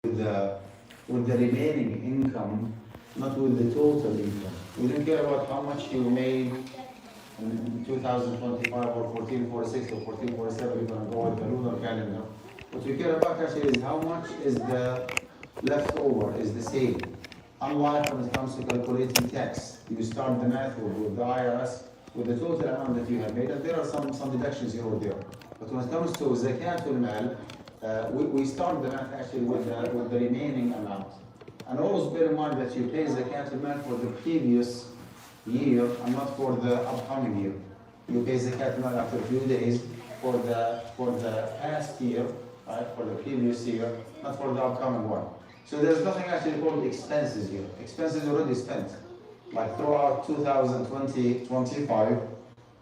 the with the remaining income, not with the total income. We don't care about how much you made in 2025 or 1446 or 1447. We're going to go with the lunar calendar. What we care about actually is how much is the leftover, is the same. Unlike when it comes to calculating tax, you start the math with the IRS with the total amount that you have made, and there are some deductions here or there. But when it comes to zakat al-mal, we start the math actually with the remaining amount. And always bear in mind that you pay zakat al-mal for the previous year and not for the upcoming year. You pay zakat al-mal after a few days for the past year, right? For the previous year, not for the upcoming one. So there's nothing actually called expenses here. Expenses already spent. Like throughout 2025,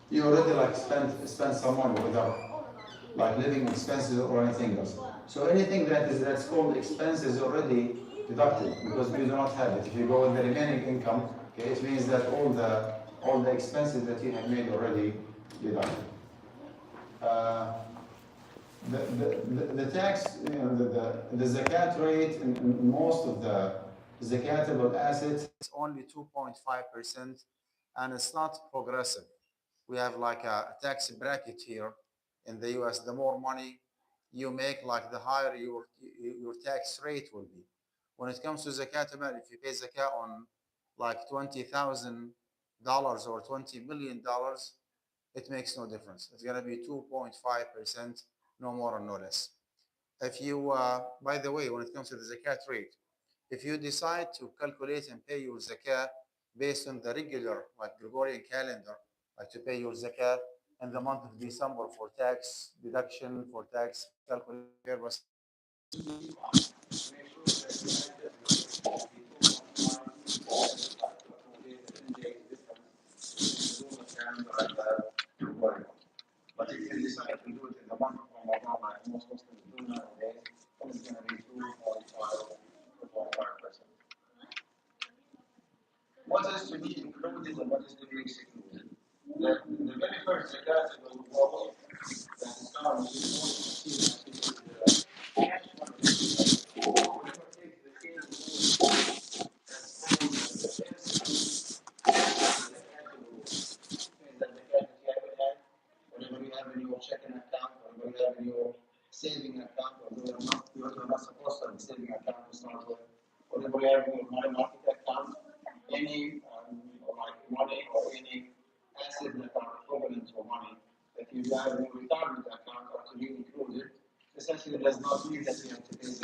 you already like spent some money without like living expenses or anything else. So anything that's called expenses already deducted because we do not have it. If you go with the remaining income, okay, it means that all the expenses that you have made already deducted. Uh, the tax, the zakat rate in most of the zakatable assets is only 2.5%, and it's not progressive. We have like a tax bracket here in the US. The more money you make, like the higher your tax rate will be. When it comes to zakat, if you pay zakat on like $20,000 or $20 million, it makes no difference. It's gonna be 2.5%, no more and no less. If you, by the way, when it comes to the zakat rate, if you decide to calculate and pay your zakat based on the regular, like Gregorian calendar, like to pay your zakat in the month of December for tax deduction, for tax calculation purposes, but if you decide to do it in the month of Ramadan, like most Muslims do nowadays, then it's going to be 2.5%. What is to be included and what is to be excluded? The very first zakat will go that is done is the cash money. Whoever takes the case that the cash that you have had, whatever you have in your checking account, whatever you have in your saving account, although you're not supposed to have a saving account to start with, whatever you have in your money market account, any like money or any asset that are equivalent to money that you have in your retirement account are to be included. Essentially, does not mean that you have to pay the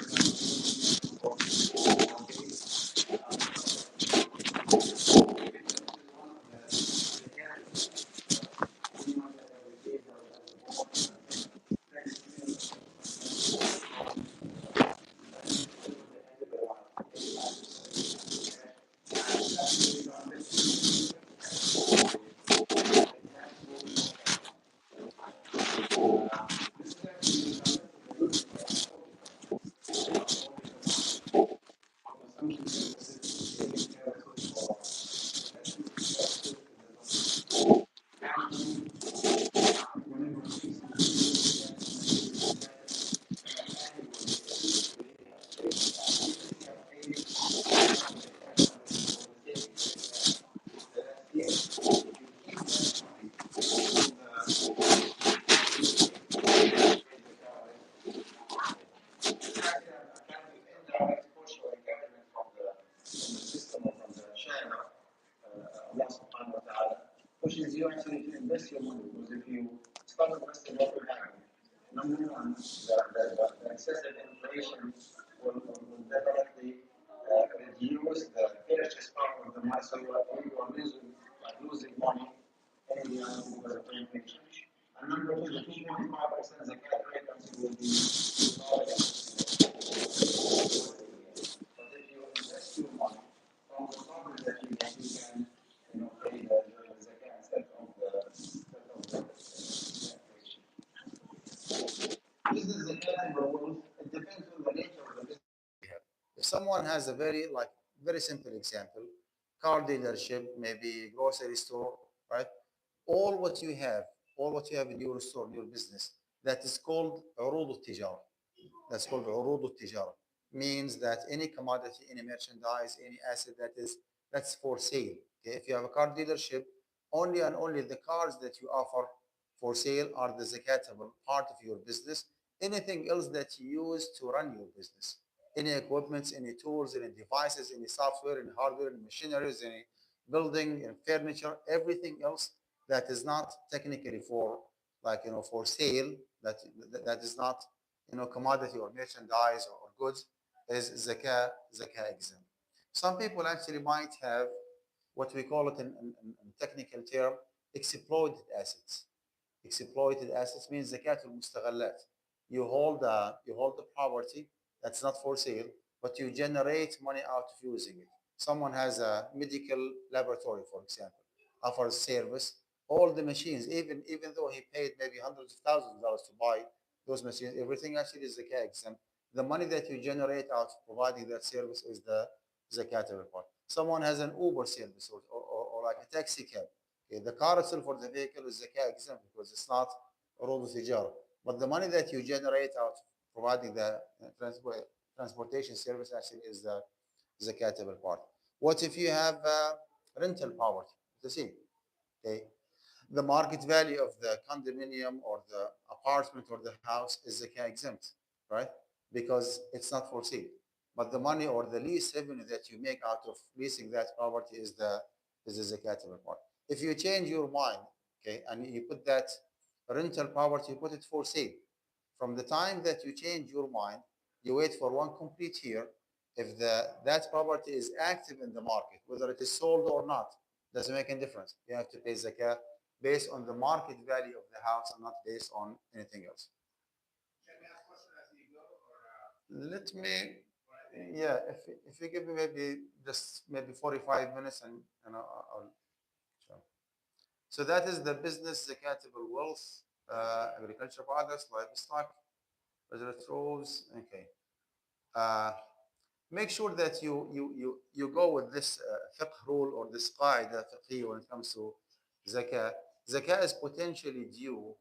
pushes you actually to invest your money, because if you start investing what will happen? Number one, the excessive inflation will definitely reduce the purchase power of the money, so you are losing money every year because of inflation. And number two, the 2.5% zakat rate actually will be but if you invest your money from the profit that you get, you can pay the zakat instead of the inflation. Business zakat in the world, it depends on the nature of the business. If someone has a very simple example, car dealership, maybe grocery store, right? All what you have, all what you have in your store, in your business, that is called عروض التجارة. That's called عروض التجارة. means that any commodity, any merchandise, any asset that's for sale. Okay? If you have a car dealership, only and only the cars that you offer for sale are the zakatable part of your business. Anything else that you use to run your business, any equipments, any tools, any devices, any software, any hardware, any machineries, any building and furniture, everything else that is not technically for, like, for sale, that is not, commodity or merchandise or goods, is zakah exempt. Some people actually might have what we call it in technical term, exploited assets. Exploited assets means zakatul mustaghallat. You hold the property that's not for sale, but you generate money out of using it. Someone has a medical laboratory, for example, offers service. All the machines, even though he paid maybe hundreds of thousands of dollars to buy those machines, everything actually is zakat exempt. The money that you generate out of providing that service is the zakatable part. Someone has an Uber service or like a taxi cab. Okay, the car itself or the vehicle is zakat exempt because it's not urud tijara. But the money that you generate out of providing the transportation service actually is the zakatable part. What if you have rental property? The same. Okay, the market value of the condominium or the apartment or the house is zakah exempt, right? Because it's not for sale. But the money or the lease revenue that you make out of leasing that property is the zakatable part. If you change your mind, okay, and you put that rental property, you put it for sale. From the time that you change your mind, you wait for one complete year. If that property is active in the market, whether it is sold or not, doesn't make any difference. You have to pay zakah based on the market value of the house and not based on anything else. Let me, yeah, if you give me maybe just maybe 45 minutes and I'll show. So that is the business zakatable wealth, agriculture products, livestock, reserve rows. Okay. Uh, Make sure that you go with this fiqh rule or this qaida fiqhi when it comes to zakah. Zakah is potentially due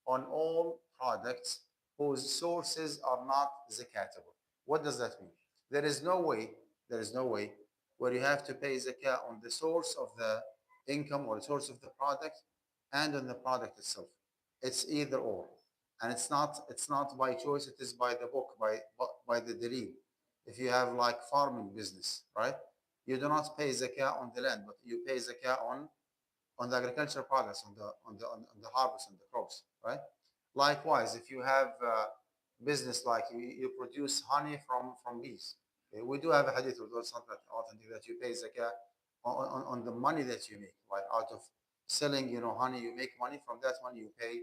on all products whose sources are not zakatable. What does that mean? There is no way, there is no way where you have to pay zakah on the source of the income or the source of the product and on the product itself. It's either or. And it's not by choice, it is by the book, by the dalil. If you have like farming business, right? You do not pay zakah on the land, but you pay zakah on the agricultural products, on the harvest and the crops, right? Likewise, if you have business like you produce honey from bees, okay, we do have a hadith, although it's not that authentic, that you pay zakah on the money that you make, like out of selling, honey, you make money from that money, you pay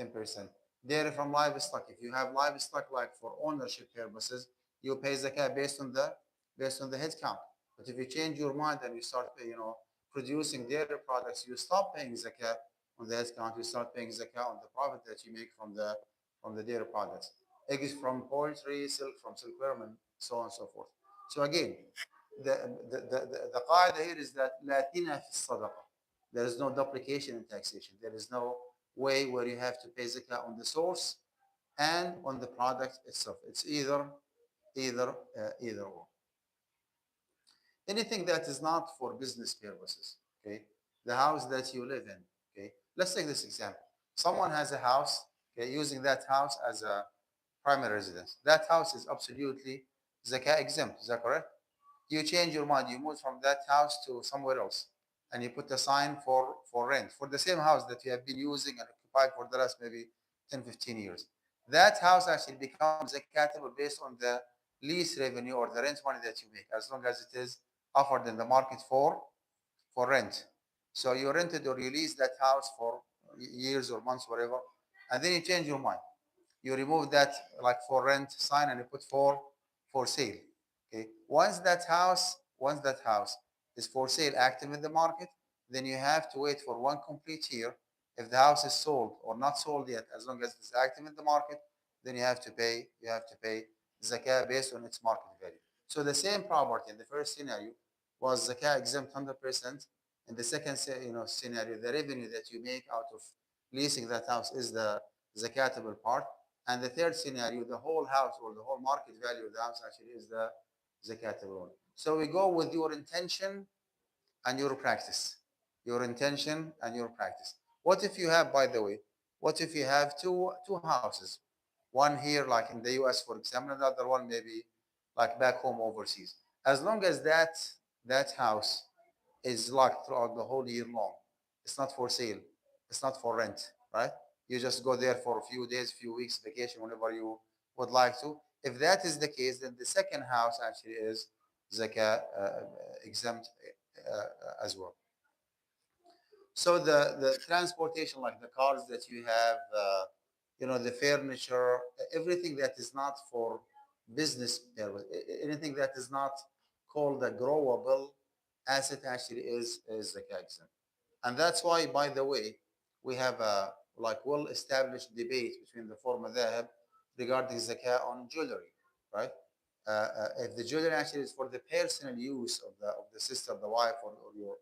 10%. Dairy from livestock, if you have livestock like for ownership purposes, you pay zakah based on the head count. But if you change your mind and you start, producing dairy products, you stop paying zakah on the head count. You start paying zakah on the profit that you make from the dairy products. Eggs from poultry, silk from silkworm, and so on and so forth. So again, the qaida here is that لا تنافي في الصدقة. There is no duplication in taxation. There is no way where you have to pay zakah on the source and on the product itself. It's either or. Anything that is not for business purposes, okay? The house that you live in, okay? Let's take this example. Someone has a house, okay, using that house as a primary residence. That house is absolutely zakah exempt. Is that correct? You change your mind, you move from that house to somewhere else, and you put a sign for rent for the same house that you have been using and occupied for the last maybe 10, 15 years. That house actually becomes zakatable based on the lease revenue or the rent money that you make, as long as it is offered in the market for rent. So you rented or you leased that house for years or months, whatever, and then you change your mind. You remove that like for rent sign and you put for sale. Okay. Once that house is for sale active in the market, then you have to wait for one complete year. If the house is sold or not sold yet, as long as it's active in the market, then you have to pay zakah based on its market value. So the same property in the first scenario was zakah exempt 100%. In the second scenario, the revenue that you make out of leasing that house is the zakatable part, And the third scenario, the whole house or the whole market value of the house actually is the zakat alone. So we go with your intention and your practice. Your intention and your practice. What if you have, by the way, what if you have two houses? One here, like in the US, for example, another one maybe like back home overseas. As long as that house is locked throughout the whole year long, it's not for sale, it's not for rent, right? You just go there for a few days, few weeks, vacation, whenever you would like to. If that is the case, then the second house actually is zakah exempt as well. So the transportation, like the cars that you have, the furniture, everything that is not for business purpose, anything that is not called a growable asset actually is zakah exempt. And that's why, by the way, we have a like well-established debate between the four madhab regarding zakah on jewelry, right? If the jewelry actually is for the personal use of the sister, the wife, or your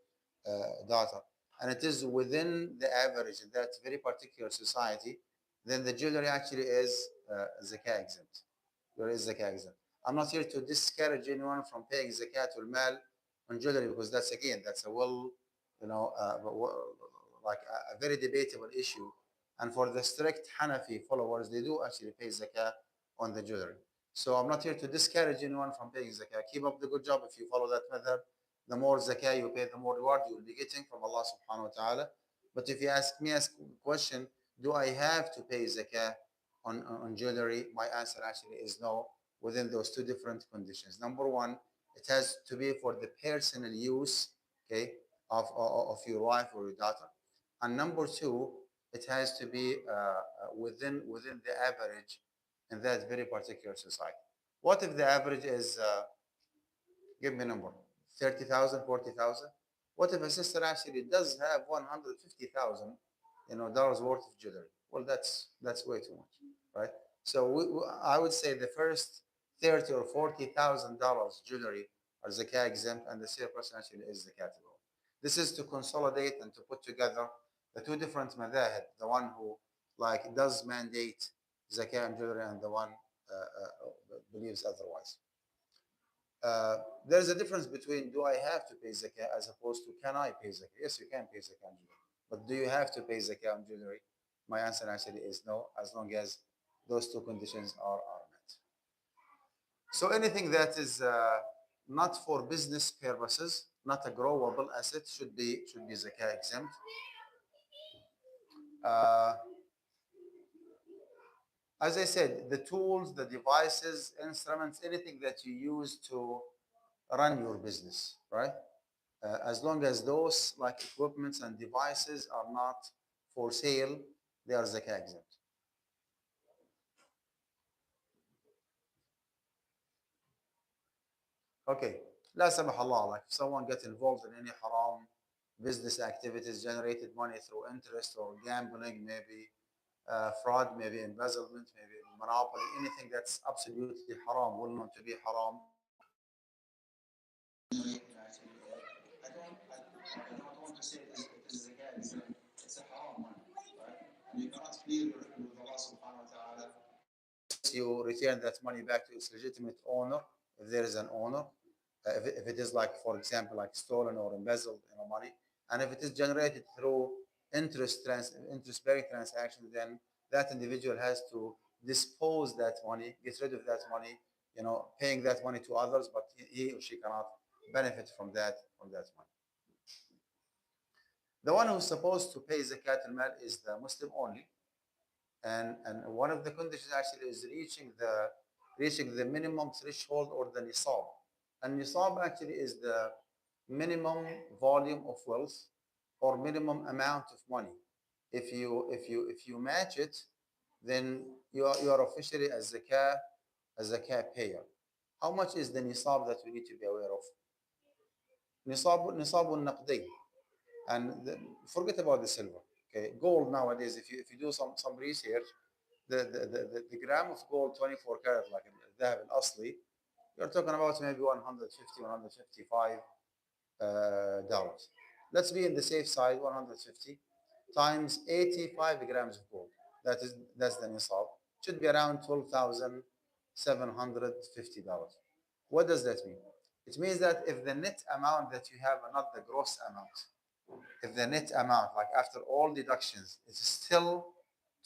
daughter, and it is within the average in that very particular society, then the jewelry actually is zakah exempt. There is zakah exempt. I'm not here to discourage anyone from paying zakat al mal on jewelry because that's again that's a like a very debatable issue. And for the strict Hanafi followers, they do actually pay zakah on the jewelry. So I'm not here to discourage anyone from paying zakah. Keep up the good job if you follow that method. The more zakah you pay, the more reward you will be getting from Allah subhanahu wa ta'ala. But if you ask me a question, do I have to pay zakah on jewelry? My answer actually is no, within those two different conditions. Number one, it has to be for the personal use, okay, of your wife or your daughter. And number two, it has to be within the average in that very particular society. What if the average is, give me a number, 30,000, 40,000? What if a sister actually does have 150,000, dollars worth of jewelry? Well, that's way too much, right? So I would say the first 30 or 40,000 dollars jewelry are zakah exempt, and the surplus actually is zakatable. This is to consolidate and to put together the two different madhahib, the one who like does mandate zakah and jewelry, and the one believes otherwise. There's a difference between do I have to pay zakah as opposed to can I pay zakah? Yes, you can pay zakah on jewelry, but do you have to pay zakah on jewelry? My answer actually is no, as long as those two conditions are met. So anything that is not for business purposes, not a growable asset, should be zakah exempt. Uh, as I said, the tools, the devices, instruments, anything that you use to run your business, right? As long as those like equipments and devices are not for sale, they are zakah exempt. Okay. لا سمح Allah, like if someone gets involved in any haram business activities, generated money through interest or gambling, maybe fraud, maybe embezzlement, maybe monopoly, anything that's absolutely haram, well known to be haram. I don't want to say it is zakah exempt. It's a haram money, right? And you cannot clear your with Allah subhanahu wa ta'ala. You return that money back to its legitimate owner, if there is an owner. If it is like, for example, like stolen or embezzled, money, and if it is generated through interest-bearing transaction, then that individual has to dispose that money, get rid of that money, paying that money to others, but he or she cannot benefit from that money. The one who's supposed to pay zakat al-mal is the Muslim only, and one of the conditions actually is reaching the minimum threshold or the nisab. And nisab actually is the minimum volume of wealth or minimum amount of money. If you match it, then you are officially a zakah payer. How much is the nisab that we need to be aware of? Nisab al-naqdi. And forget about the silver. Okay, gold nowadays, if you do some research, the gram of gold 24 karat like الذهب الأصلي, you're talking about maybe 150, 155 dollars. Let's be in the safe side, 150 times 85 grams of gold. That's the nisab. should be around $12,750. What does that mean? It means that if the net amount that you have, and not the gross amount, if the net amount, like after all deductions, is still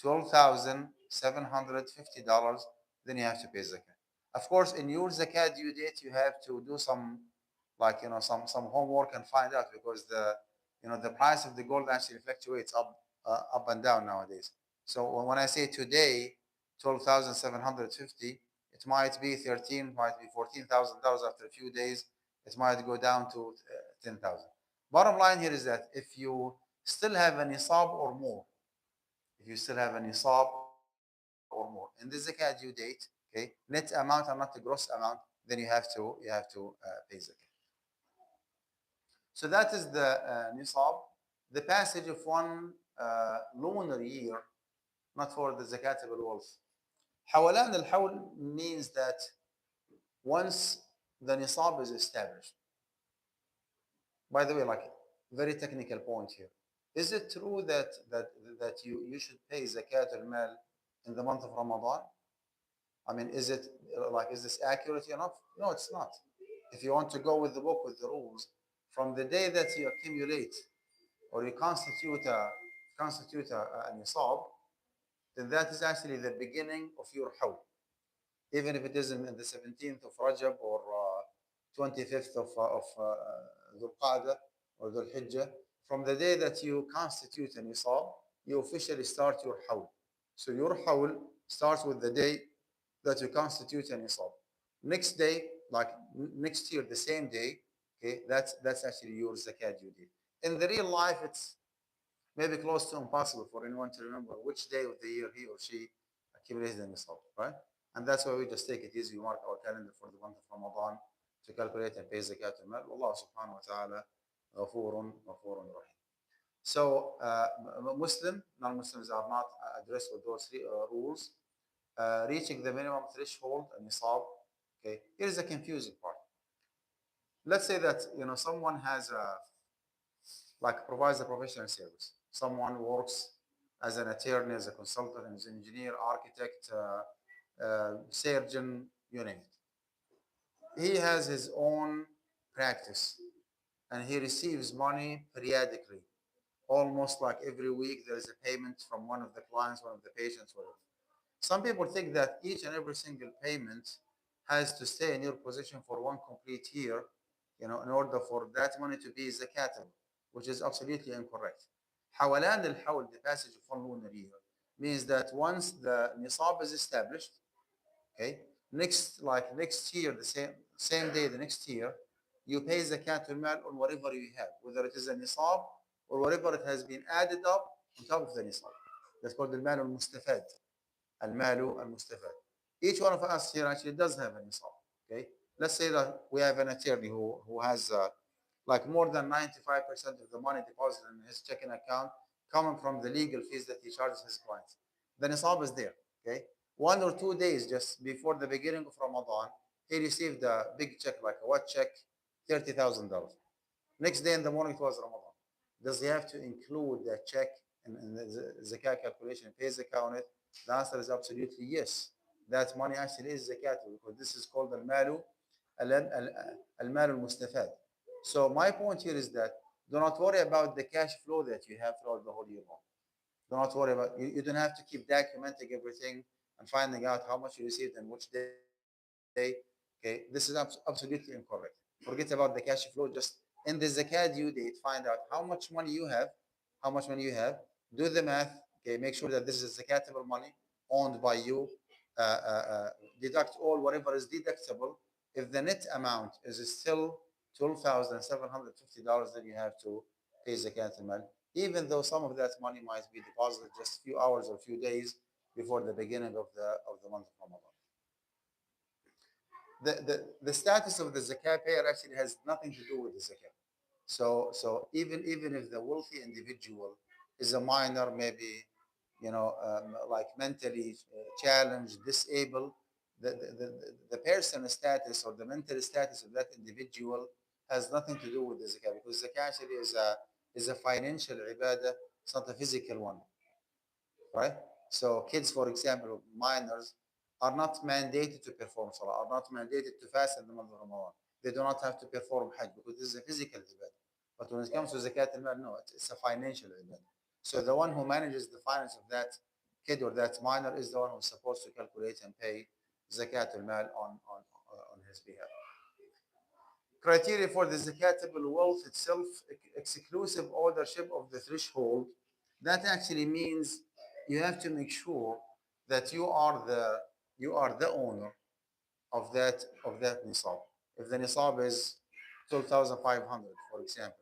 $12,750, then you have to pay zakat. Of course, in your zakat due date, you have to do some, like some homework and find out, because the price of the gold actually fluctuates up and down nowadays. So when I say today 12,750, it might be 13, might be $14,000 after a few days. It might go down to 10,000. Bottom line here is that if you still have a nisab or more, if you still have a nisab or more in the zakat due date, okay, net amount and not the gross amount, then you have to pay zakat. So that is the nisab. The passage of one lunar year, not for the zakatable wealth. حولان الحول means that once the nisab is established. By the way, like very technical point here. Is it true that you should pay zakat al-mal in the month of Ramadan? I mean, is this accurate enough? No, it's not. If you want to go with the book, with the rules, from the day that you accumulate or you constitute a nisab, then that is actually the beginning of your hawl. Even if it is in the 17th of Rajab or 25th of Dhul Qa'dah or Dhul Hijjah, from the day that you constitute a nisab, you officially start your hawl. So your hawl starts with the day that you constitute a nisab. Next day, like next year, the same day, okay, that's actually your zakat due date. In the real life, it's maybe close to impossible for anyone to remember which day of the year he or she accumulated the nisab, right? And that's why we just take it easy. We mark our calendar for the month of Ramadan to calculate and pay zakat al-mal. Allah subhanahu wa ta'ala ghafurun rahim. So Muslim, non-Muslims are not addressed with those three rules. Reaching the minimum threshold and nisab. Okay, here is the confusing part. Let's say that someone has provides a professional service. Someone works as an attorney, as a consultant, as an engineer, architect, surgeon, you name it. He has his own practice and he receives money periodically. Almost like every week, there is a payment from one of the clients, one of the patients, whatever. Some people think that each and every single payment has to stay in your possession for one complete year, in order for that money to be zakatable, which is absolutely incorrect. حولان الحول, the passage of one lunar year, means that once the nisab is established, okay, next year, the same day, the next year, you pay zakat al-mal on whatever you have, whether it is a nisab or whatever it has been added up on top of the nisab. That's called al-mal al-mustafad. Al-malu al-mustafad. Each one of us here actually does have a nisab. Okay, let's say that we have an attorney who has like more than 95% of the money deposited in his checking account coming from the legal fees that he charges his clients. The nisab is there. Okay, 1 or 2 days just before the beginning of Ramadan, he received a big check, like a what check, $30,000. Next day in the morning, it was Ramadan. Does he have to include that check in the zakat calculation, pay zakat on it? The answer is absolutely yes. That money actually is zakat, because this is called al-malu al-mustafad. So my point here is that do not worry about the cash flow that you have throughout the whole year long. Do not worry about you don't have to keep documenting everything and finding out how much you received and which day. Okay, this is absolutely incorrect. Forget about the cash flow. Just in the zakat due date, find out how much money you have. Do the math. Okay, make sure that this is zakatable money owned by you. Deduct all whatever is deductible. If the net amount is still $12,750, then you have to pay zakat al-mal, even though some of that money might be deposited just a few hours or a few days before the beginning of the month of Ramadan. The status of the zakat payer actually has nothing to do with the zakat. So even if the wealthy individual is a minor, maybe like mentally challenged, disabled, the personal status or the mental status of that individual has nothing to do with the zakat, because zakat actually is a financial ibadah. It's not a physical one, right? So kids, for example, minors, are not mandated to perform salah, are not mandated to fast in the month of Ramadan. They do not have to perform hajj because this is a physical ibadah. But when it comes to zakat al-mal, no, it's a financial ibadah. So the one who manages the finance of that kid or that minor is the one who's supposed to calculate and pay zakat al-mal on his behalf. Criteria for the zakatable wealth itself: exclusive ownership of the threshold. That actually means you have to make sure that you are the owner of that nisab. If the nisab is 12,500, for example,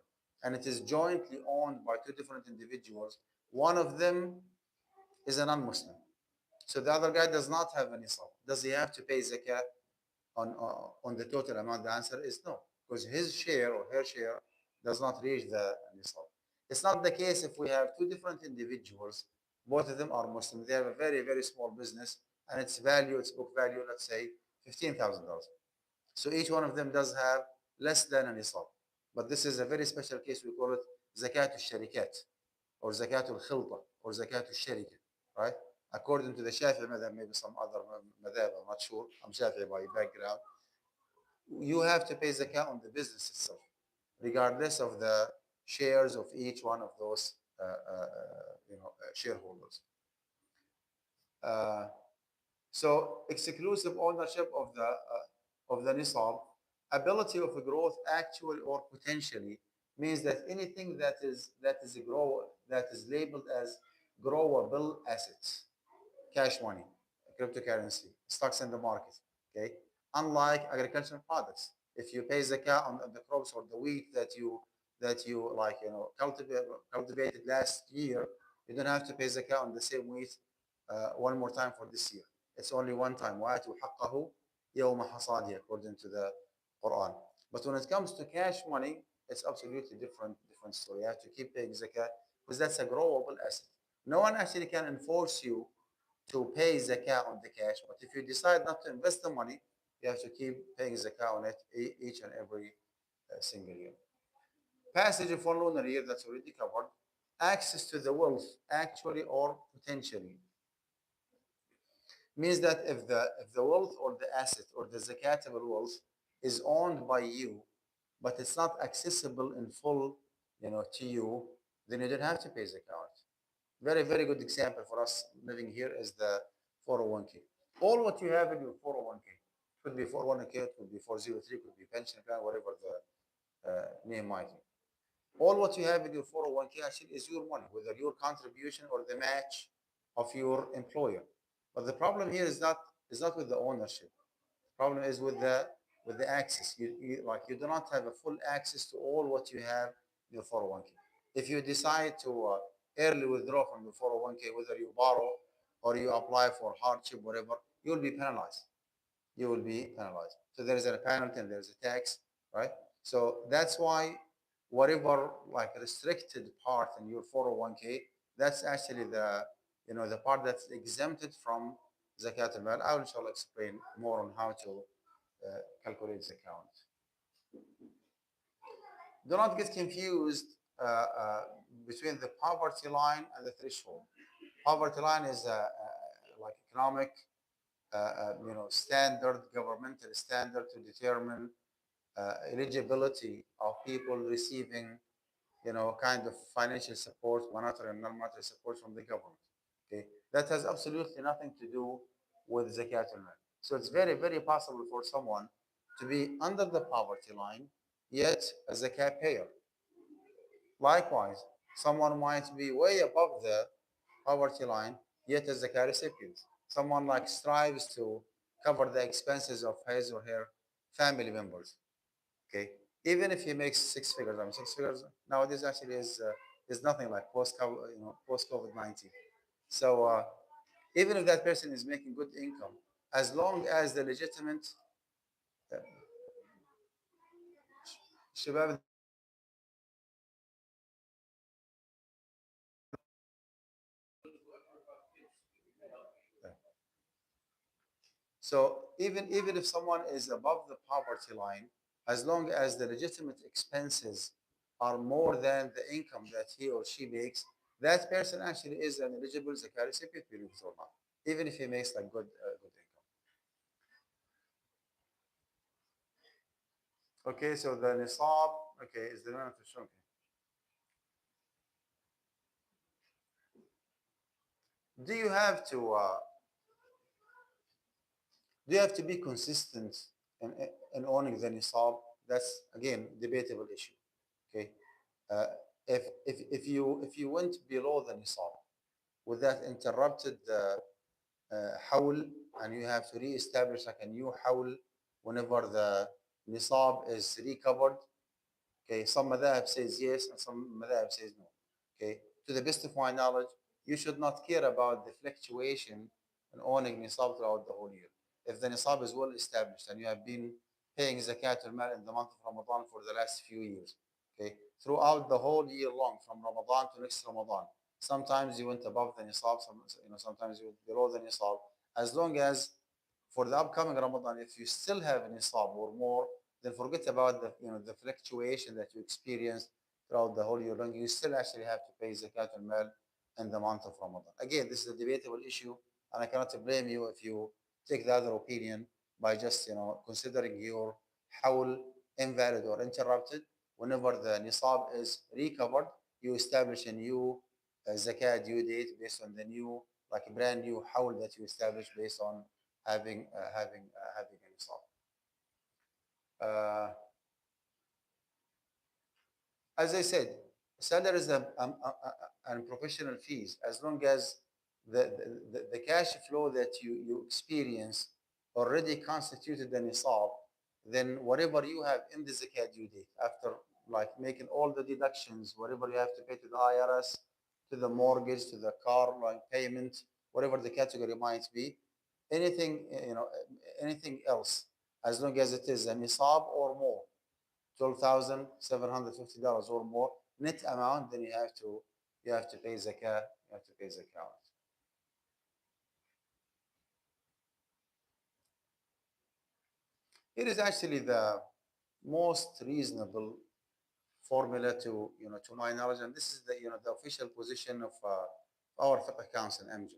and it is jointly owned by two different individuals, one of them is a non-Muslim. So the other guy does not have a nisab. Does he have to pay zakat on the total amount? The answer is no, because his share or her share does not reach the nisab. It's not the case if we have two different individuals, both of them are Muslim, they have a very, very small business, and its book value, let's say $15,000. So each one of them does have less than a nisab. But this is a very special case. We call it zakat al-sharikat, or zakat al-khilta, or zakat al-sharika, right? According to the Shafi'i madhab, maybe some other madhab, I'm not sure. I'm Shafi'i by background. You have to pay zakat on the business itself, regardless of the shares of each one of those shareholders. Uh, so exclusive ownership of the nisab, ability of growth, actually or potentially, means that anything that is labeled as growable assets, cash money, cryptocurrency, stocks in the market. Okay, unlike agricultural products, if you pay zakat on the crops or the wheat that you like cultivated last year, you don't have to pay zakat on the same wheat one more time for this year. It's only one time. وَآتُوا حَقَّهُ يَوْمَ حَصَادِهِ, according to the Quran. But when it comes to cash money, it's absolutely different story. You have to keep paying zakat because that's a growable asset. No one actually can enforce you to pay zakah on the cash. But if you decide not to invest the money, you have to keep paying zakah on it each and every single year. Passage for lunar year, that's already covered. Access to the wealth, actually or potentially, means that if the wealth or the asset or the zakatable wealth is owned by you, but it's not accessible in full, to you, then you don't have to pay zakat. Very, very good example for us living here is the 401k. All what you have in your 401k, could be 401k, it could be 403, could be pension plan, whatever the name might be. All what you have in your 401k actually is your money, whether your contribution or the match of your employer. But the problem here is not with the ownership. The problem is with the access. You do not have a full access to all what you have in your 401k. If you decide to early withdraw from the 401k, whether you borrow or you apply for hardship, whatever, you will be penalized. You will be penalized. So there is a penalty and there's a tax, right? So that's why whatever like restricted part in your 401k, that's actually the part that's exempted from zakat al-mal. I will inshallah explain more on how to calculate the count. Do not get confused between the poverty line and the threshold. Poverty line is like economic, standard, governmental standard to determine eligibility of people receiving, kind of financial support, monetary and non-monetary support from the government. Okay, that has absolutely nothing to do with zakat al-mal. So it's very, very possible for someone to be under the poverty line, yet a zakat payer. Likewise, someone might be way above the poverty line, yet a zakat recipient. Someone like strives to cover the expenses of his or her family members. Okay, even if he makes six figures, I mean, six figures nowadays actually is nothing like post COVID-19. So even if that person is making good income, as long as the legitimate uh, shabab. So even if someone is above the poverty line, as long as the legitimate expenses are more than the income that he or she makes, that person actually is an eligible zakat recipient, believe it or not, even if he makes like good income. Okay, so the nisab, okay, is the amount of okay. Do you have to do you have to be consistent in, in owning the nisab? That's again debatable issue. Okay, uh, if you went below the nisab with that interrupted hawl, and you have to re-establish like a new hawl whenever the nisab is recovered. Okay, some madhab says yes and some madhab says no. Okay, to the best of my knowledge, you should not care about the fluctuation in owning nisab throughout the whole year. If the nisab is well established and you have been paying zakat al-mal in the month of Ramadan for the last few years, okay, throughout the whole year long, from Ramadan to next Ramadan, sometimes you went above the nisab, sometimes you went below the nisab. As long as for the upcoming Ramadan, if you still have an nisab or more, then forget about the fluctuation that you experience throughout the whole year long. You still actually have to pay zakat al-mal in the month of Ramadan. Again, this is a debatable issue, and I cannot blame you if you take the other opinion by just considering your hawl invalid or interrupted. Whenever the nisab is recovered, you establish a new zakat due date based on the new, like a brand new hawl that you establish based on having a nisab. Uh, as I said, salaries and professional fees, as long as the cash flow that you experience already constituted the nisab, then whatever you have in the zakat due date, after like making all the deductions, whatever you have to pay to the IRS, to the mortgage, to the car like payment, whatever the category might be, anything, anything else, as long as it is a nisab or more, $12,750 or more net amount, then you have to pay zakah. You have to pay zakah. It is actually the most reasonable formula to my knowledge, and this is the official position of our fiqh council, MJ.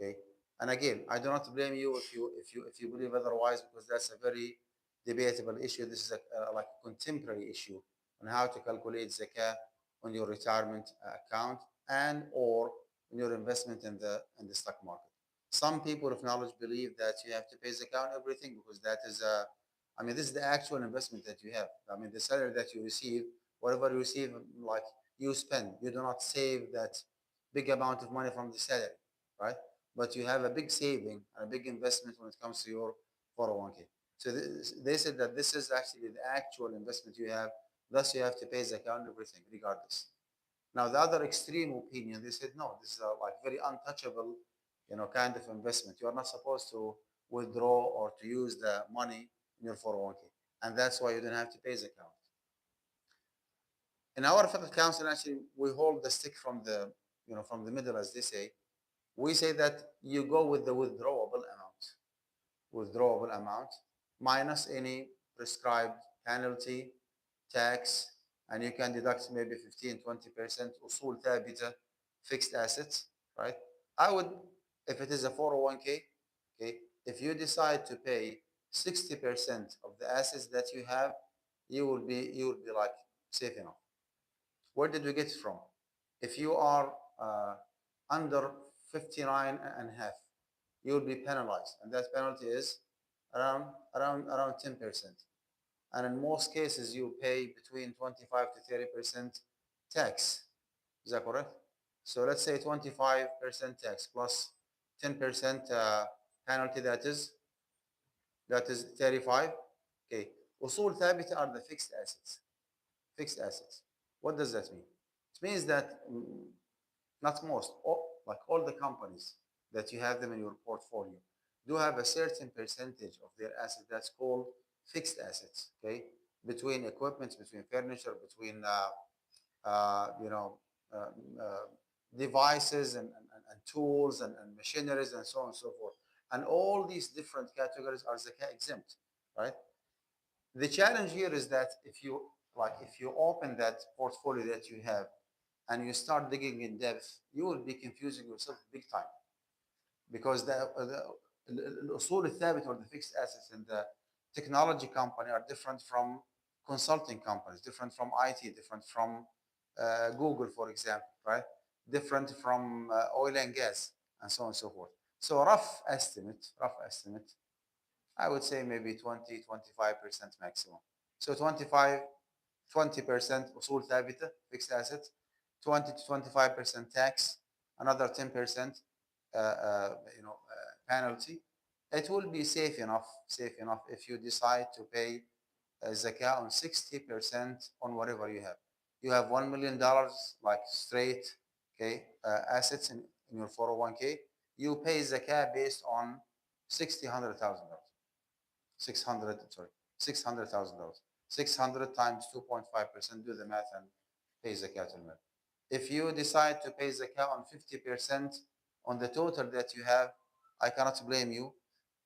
Okay, and again, I do not blame you if you believe otherwise, because that's a very debatable issue. This is like a contemporary issue on how to calculate zakah on your retirement account and or on your investment in the stock market. Some people of knowledge believe that you have to pay zakah on everything, because that is I mean, this is the actual investment that you have. I mean, the salary that you receive, whatever you receive, like you spend, you do not save that big amount of money from the salary, right? But you have a big saving and a big investment when it comes to your 401k. So they said that this is actually the actual investment you have. Thus, you have to pay zakah on everything, regardless. Now, the other extreme opinion, they said no, this is a like very untouchable, kind of investment. You are not supposed to withdraw or to use the money in your 401k, and that's why you don't have to pay zakah. In our fiqh council, actually, we hold the stick from the middle, as they say. We say that you go with the withdrawable amount minus any prescribed penalty, tax, and you can deduct maybe 15, 20% usul thabita, fixed assets, right? I would, if it is a 401k, okay, if you decide to pay 60% of the assets that you have, you will be like safe enough. Where did we get it from? If you are under 59 and a half, you will be penalized, and that penalty is around 10%. And in most cases, you pay between 25 to 30% tax. Is that correct? So let's say 25% tax plus 10% penalty. That is 35. Okay. Usul thabita are the fixed assets. Fixed assets. What does that mean? It means that not most, like all the companies that you have them in your portfolio do have a certain percentage of their assets that's called fixed assets. Okay, between equipment, between furniture, between you know uh, uh, devices and tools and machineries and so on and so forth. And all these different categories are zakah exempt, right? The challenge here is that if you open that portfolio that you have and you start digging in depth, you will be confusing yourself big time, because the usul الثابت or the fixed assets in the technology company are different from consulting companies, different from IT, different from Google, for example, right? Different from oil and gas, and so on and so forth. So rough estimate, I would say maybe 20-25% maximum. So 20% usul ثابتة, fixed assets, 20 to 25% tax, another 10% penalty. It will be safe enough if you decide to pay zakah on 60% on whatever you have. You have $1 million like straight, okay, assets in your 401k. You pay zakah based on $600,000. 600, sorry, $600,000. 600 times 2.5%. Do the math and pay zakat al mal. If you decide to pay zakah on 50% on the total that you have, I cannot blame you,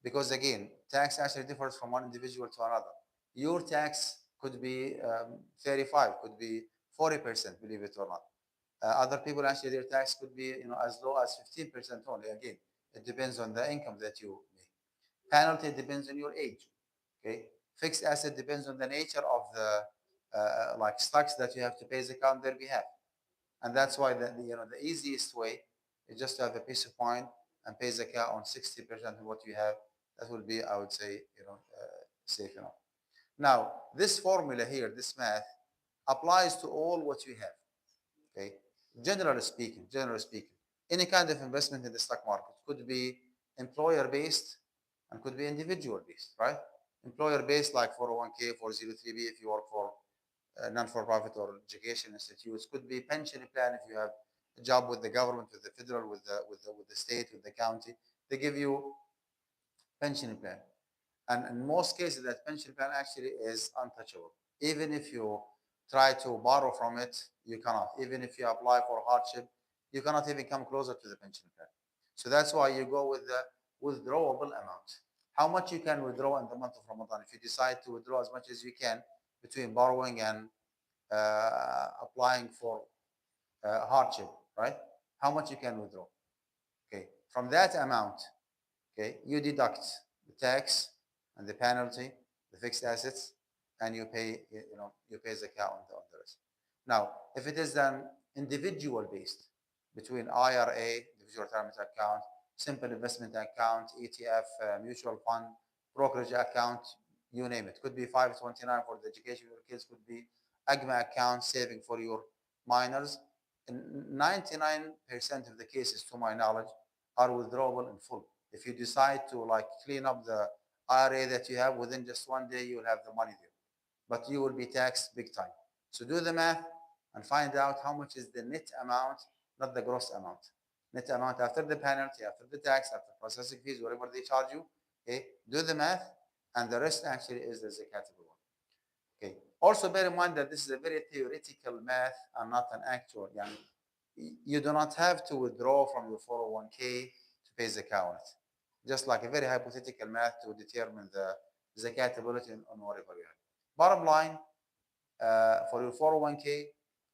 because again, tax actually differs from one individual to another. Your tax could be 35, could be 40%, believe it or not. Other people actually their tax could be as low as 15% only. Again, it depends on the income that you make. Penalty depends on your age. Okay, fixed asset depends on the nature of the like stocks that you have to pay zakah on their behalf, and that's why the easiest way is just to have a peace of mind and pay zakah on 60% of what you have. That will be, I would say, safe enough. Now, this formula here, this math, applies to all what you have. Okay, generally speaking, any kind of investment in the stock market could be employer based and could be individual based, right? Employer based like 401k, 403b if you work for non-for-profit or education institutes, could be pension plan if you have a job with the government, with the federal, with the state, with the county. They give you pension plan, and in most cases that pension plan actually is untouchable. Even if you try to borrow from it, you cannot. Even if you apply for hardship, you cannot even come closer to the pension plan. So that's why you go with the withdrawable amount. How much you can withdraw in the month of Ramadan? If you decide to withdraw as much as you can between borrowing and applying for hardship, right? How much you can withdraw? Okay, from that amount, okay, you deduct the tax and the penalty, the fixed assets, and you pay zakah on the rest. Now, if it is an individual based between IRA, individual retirement account, simple investment account, ETF, mutual fund, brokerage account, you name it. Could be 529 for the education of your kids, could be AGMA account, saving for your minors. In 99% of the cases, to my knowledge, are withdrawable in full. If you decide to like clean up the IRA that you have within just one day, you will have the money there, but you will be taxed big time. So do the math and find out how much is the net amount, not the gross amount. Net amount after the penalty, after the tax, after processing fees, whatever they charge you. Okay, do the math, and the rest actually is the zakatable one. Okay. Also bear in mind that this is a very theoretical math and not an actual. You do not have to withdraw from your 401k to pay zakah on it. Just like a very hypothetical math to determine the zakatability on whatever you have. Bottom line, for your 401k,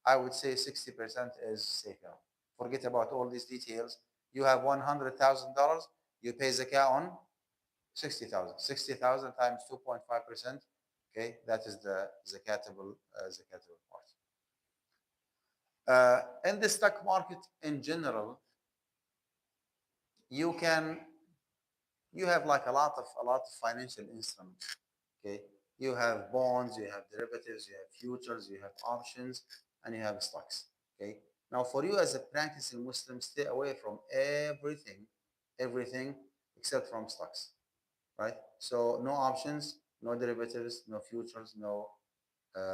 I would say 60% is safe enough. Forget about all these details. You have $100,000, you pay zakah on 60,000. 60,000 times 2.5%. Okay, that is the zakatable part. In the stock market in general, you have like a lot of financial instruments. Okay, you have bonds, you have derivatives, you have futures, you have options, and you have stocks. Okay, now for you as a practicing Muslim, stay away from everything except from stocks, right? So no options, no derivatives, no futures, no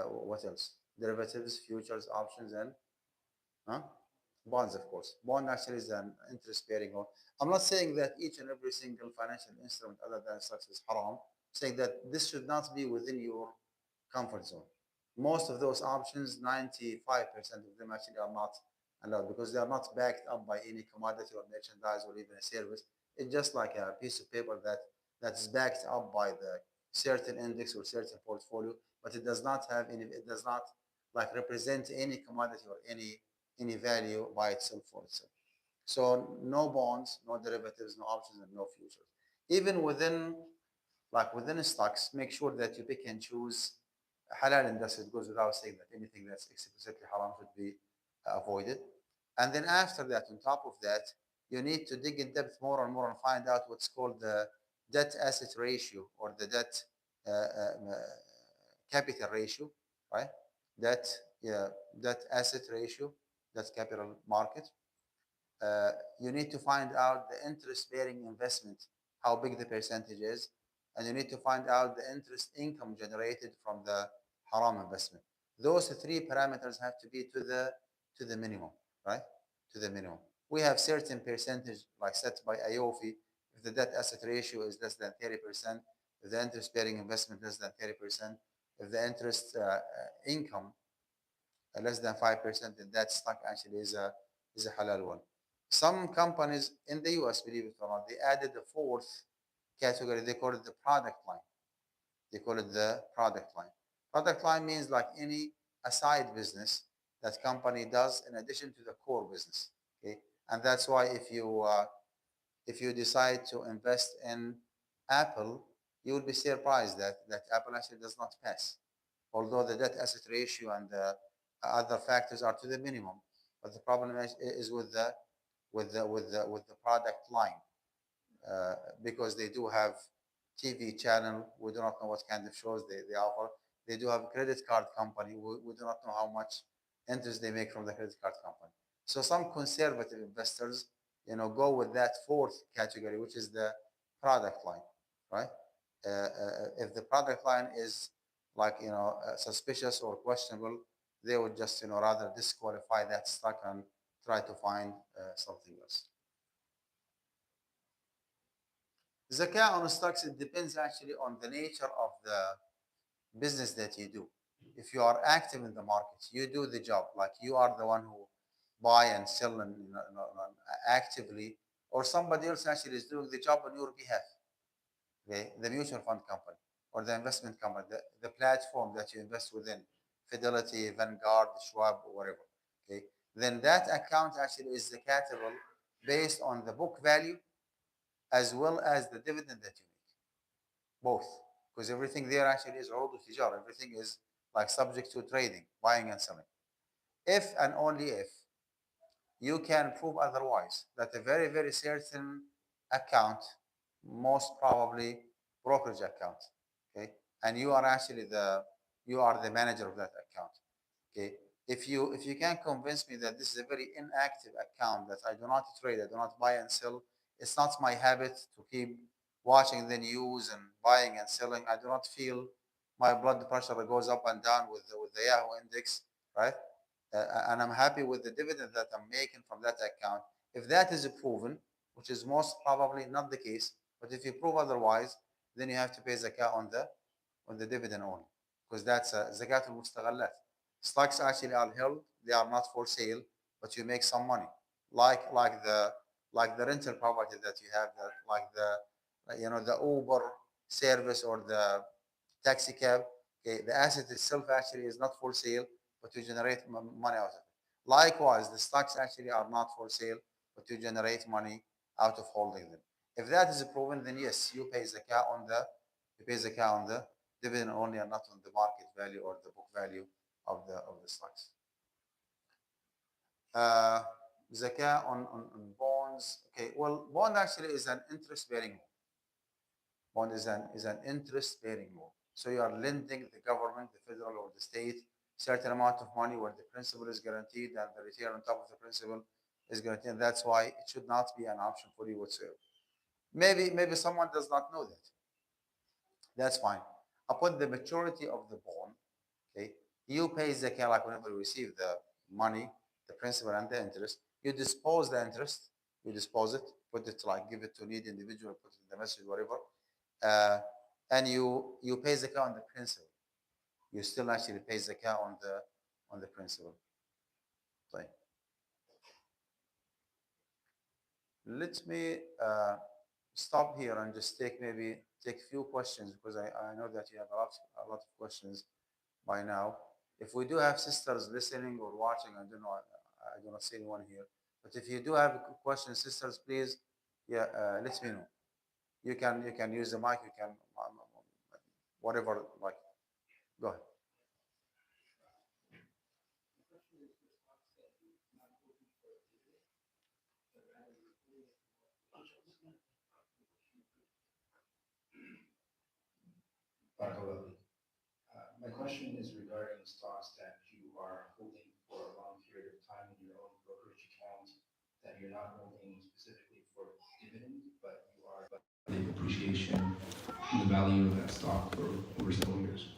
what else? Derivatives, futures, options, and huh? Bonds, of course. Bond actually is an interest-bearing loan. I'm not saying that each and every single financial instrument other than stocks is haram. I'm saying that this should not be within your comfort zone. Most of those options, 95% of them actually are not allowed because they are not backed up by any commodity or merchandise or even a service. It's just like a piece of paper that's backed up by the certain index or certain portfolio, but it does not have any, it does not like represent any commodity or any any value by itself for itself. So no bonds, no derivatives, no options, and no futures. Even within stocks, make sure that you pick and choose halal industry. It goes without saying that anything that's explicitly haram should be avoided. And then after that, on top of that, you need to dig in depth more and more and find out what's called the debt asset ratio or the debt uh, uh, capital ratio, right? Debt, yeah, debt asset ratio, that's capital market. You need to find out the interest bearing investment, how big the percentage is, and you need to find out the interest income generated from the haram investment. Those three parameters have to be to the minimum, right? To the minimum. We have certain percentage like set by IOFI. If the debt asset ratio is less than 30%, if the interest bearing investment less than 30%, if the interest income less than 5%, then that stock actually is a halal one. Some companies in the US, believe it or not, they added the fourth category. They call it the product line. They call it the product line. Product line means like any aside business that company does in addition to the core business. Okay, and that's why if you decide to invest in Apple, you will be surprised that Apple actually does not pass, although the debt asset ratio and the other factors are to the minimum. But the problem is with the product line, uh, because they do have TV channel. We do not know what kind of shows they offer. They do have a credit card company. We do not know how much interest they make from the credit card company. So some conservative investors, go with that fourth category, which is the product line, right? If the product line is like suspicious or questionable, they would just rather disqualify that stock and try to find something else. Zakat on stocks, it depends actually on the nature of the business that you do. If you are active in the markets, you do the job, like you are the one who buy and sell and actively, or somebody else actually is doing the job on your behalf. Okay, the mutual fund company or the investment company, the platform that you invest within, Fidelity, Vanguard, Schwab, or whatever. Okay, then that account actually is zakatable based on the book value as well as the dividend that you make, both, because everything there actually is عروض تجارة. Everything is like subject to trading, buying and selling. If and only if you can prove otherwise, that a very, very certain account, most probably brokerage account, okay, and you are the manager of that account, okay. If you can convince me that this is a very inactive account, that I do not trade, I do not buy and sell, it's not my habit to keep watching the news and buying and selling. I do not feel my blood pressure goes up and down with the Yahoo index, right? And I'm happy with the dividend that I'm making from that account. If that is proven, which is most probably not the case, but if you prove otherwise, then you have to pay zakat on the dividend only, because that's zakat al-mustaghallat. Stocks actually are held; they are not for sale, but you make some money, like the rental property that you have, like the Uber service or the taxi cab. Okay, the asset itself actually is not for sale, but you generate money out of it. Likewise, the stocks actually are not for sale, but you generate money out of holding them. If that is proven, then yes, you pay zakah on the dividend only, and not on the market value or the book value of the stocks. Uh, Zakah on bonds. Okay, well, bond actually is an interest bearing. Bond is an interest bearing loan. So you are lending the government, the federal or the state, certain amount of money where the principal is guaranteed and the return on top of the principal is guaranteed. And that's why it should not be an option for you whatsoever. Maybe someone does not know that. That's fine. Upon the maturity of the bond, okay, you pay zakah like whenever you receive the money, the principal and the interest. You dispose the interest, you dispose it, put it like give it to needy individual, put it in the message, whatever, uh, and you pay zakah on the principal. You still actually pay zakah on the principal. Right. Let me stop here and just take a few questions, because I know that you have a lot of questions by now. If we do have sisters listening or watching, I don't know. I do not see anyone here. But if you do have questions, sisters, please, yeah, let me know. You can use the mic. You can whatever. Like, go ahead. My question is regarding stocks that you are holding for a long period of time in your own brokerage account, that you're not holding specifically for dividend, but you are the appreciation in the value of that stock for over several years.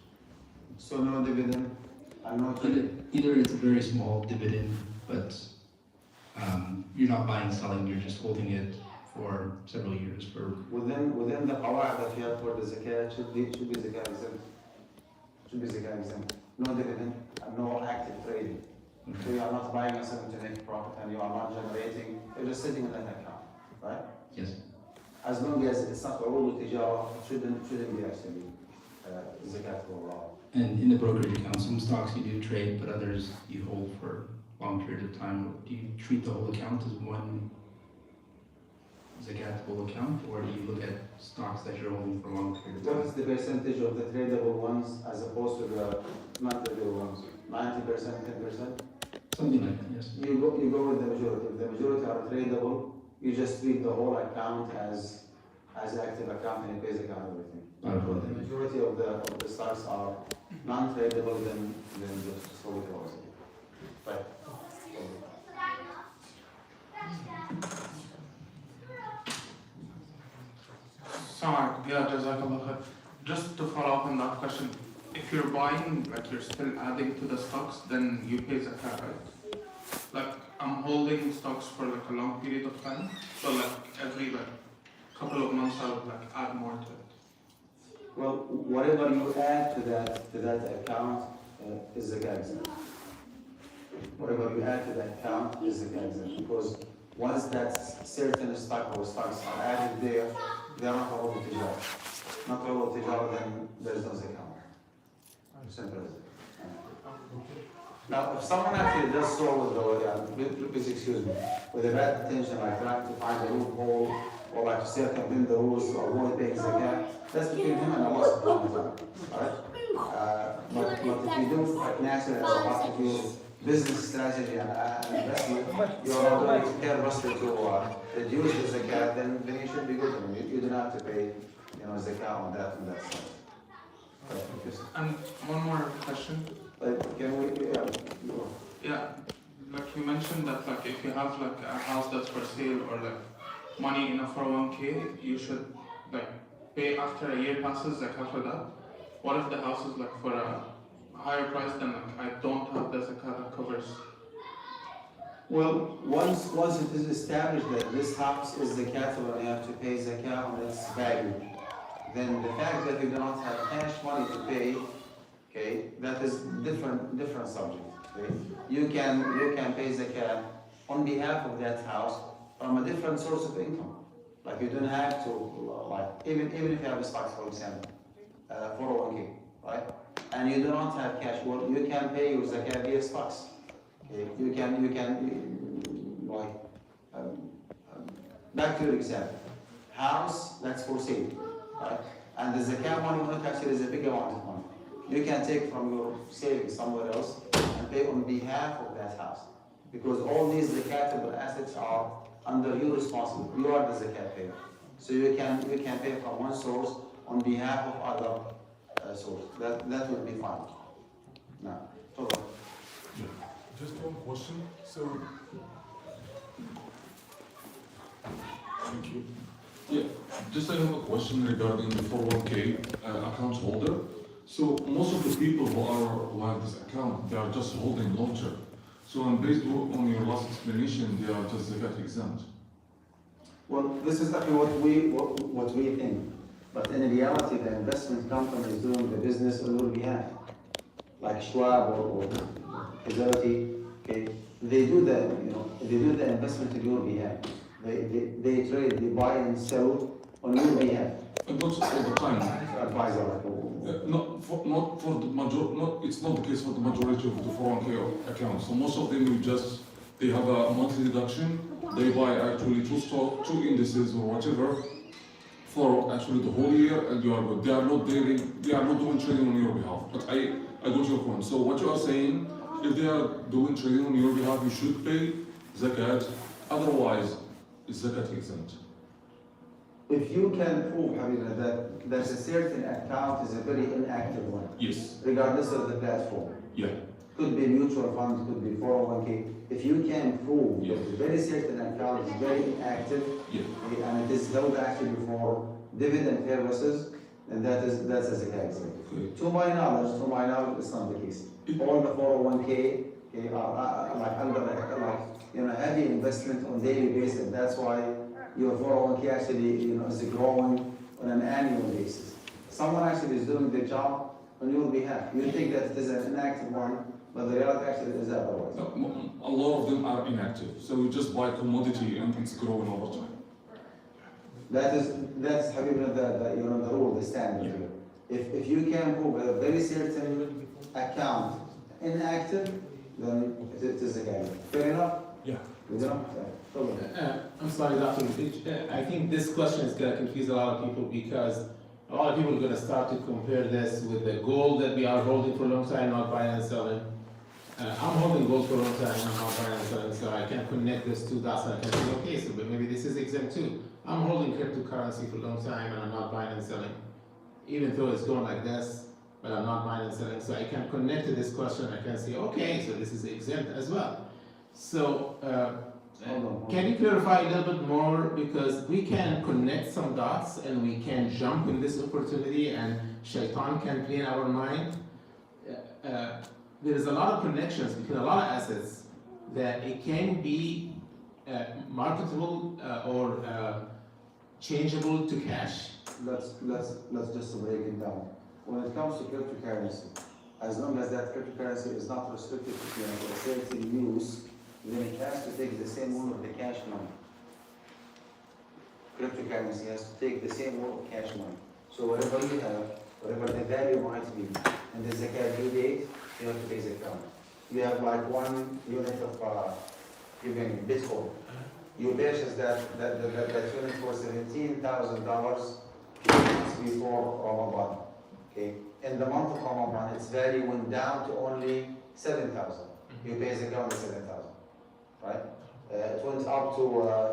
So no dividend and no Either it's a very small dividend, but you're not buying, selling, you're just holding it for several years for within the qawaid that you have for the zakat should be zakat exempt. Should be zakat exempt. No dividend and no active trading. So you are not buying something to make profit and you are not generating. You're just sitting in that account, right? yes. As long as it's not urul tijara, it shouldn't be actually zakat for all. And in the brokerage account, some stocks you do trade, but others you hold for a long period of time. Do you treat the whole account as one zakatable account, or do you look at stocks that you're holding for a long period of time? What is the percentage of the tradable ones as opposed to the not tradable ones? 90%, 10%? Something like that, yes. You go with the majority. If the majority are tradable, you just treat the whole account as active account and it pays account everything. If the majority of the stocks are non-tradable, then just hold it also. Right. Yeah, Jazakallah khair. Just to follow up on that question, if you're buying, like you're still adding to the stocks, then you pay zakat, right? Like I'm holding stocks for like a long period of time, so like every couple of months I would like add more to it. Well, whatever you add to that account is zakat exempt. Whatever you add to that account is zakat exempt, because once that certain stock or stocks are added there, they are not all tijara. Not all tijara, then there is no zakat. Simple as it. Now, if someone actually does so with please excuse me, with a bad intention, like trying to find a loophole or like to circumvent the rules or avoid paying zakat, that's between him and Allah subhanahu wa ta'ala. Alright? But if you do like naturally as a part of your business strategy and investment, you are not doing carelessly to reduce the zakat, then you should be good. I mean, you do not have to pay zakat on that side. And one more question. Can we? Yeah, like you mentioned that like if you have like a house that's for sale or like money in a 401k, you should like pay after a year passes zakat for that. What if the house is like for a higher price than like I don't have the zakat that covers? Well, once it is established that this house is zakatable and you have to pay zakat on its value, then the fact that you do not have cash money to pay, okay, that is different subject. Okay? You can pay zakat on behalf of that house from a different source of income. Like you don't have to, like even if you have a stock, for example, 401k, right? And you do not have cash, well, you can pay your zakat via stocks. Okay? You can like back to your example, house that's for sale. Right? And the zakat money not actually is a big amount of money. You can take from your savings somewhere else and pay on behalf of that house. Because all these zakatable assets are under your responsibility. You are the zakat payer. So you can pay from one source on behalf of other source. That will be fine. Now, yeah. Just one question. So, thank you. Yeah, just I have a question regarding the 401k account holder. So most of the people who have this account, they are just holding long term. So based on your last explanation, they are just zakat exempt. Well, this is actually what we think. But in reality, the investment company is doing the business on your behalf. Like Schwab or Fidelity, okay, they do the investment on your behalf. They trade, they buy and sell on your behalf. And not all the time. Advisor. Not for the major. Not it's not the case for the majority of the 401k accounts. So most of them will just they have a monthly deduction. They buy actually two indices or whatever for actually the whole year, and you are good. They are not doing trading on your behalf. But I got your point. So what you are saying, if they are doing trading on your behalf, you should pay zakat. Otherwise, is zakat exempt? If you can prove, Habibna, that a certain account is a very inactive one, Yes. regardless of the platform, Yeah. could be mutual funds, could be 401k. If you can prove Yes. that a very certain account is very inactive, Yeah. and it is held actually for dividend purposes, then that's a zakat exempt. Okay. To my knowledge, it's not the case. All the 401k are like under heavy investment on daily basis. That's why your 401k actually is growing on an annual basis. Someone actually is doing the job on your behalf. You think that it is an inactive one, but the reality actually is otherwise. A lot of them are inactive, so you just buy commodity and it's growing over time. That's Habibna, the rule, the standard here. If you can prove a very certain account inactive, then it is a game. Fair enough? Yeah. I'm sorry, Dr. Rafij. I think this question is going to confuse a lot of people because a lot of people are going to start to compare this with the gold that we are holding for a long time, not buying and selling. I'm holding gold for a long time, I'm not buying and selling, so I can connect those two dots and I can say, okay, so but maybe this is exempt too. I'm holding cryptocurrency for a long time and I'm not buying and selling, even though it's going like this, but I'm not buying and selling. So I can connect to this question, I can say, okay, so this is exempt as well. So, can you clarify a little bit more, because we can connect some dots and we can jump in this opportunity and shaitan can play in our mind. There is a lot of connections between a lot of assets that it can be marketable or changeable to cash. Let's just break it down. When it comes to cryptocurrency, as long as that cryptocurrency is not restricted to a certain use, then it has to take the same rule of the cash money. Cryptocurrency has to take the same rule of cash money. So whatever you have, whatever the value might be, and the zakat due date, you have to pay zakat. You have like 1 unit of Bitcoin. You purchase that unit for $17,000 before Ramadan. Okay. In the month of Ramadan, its value went down to only 7,000. You pay zakat on the 7,000. Right? It went up to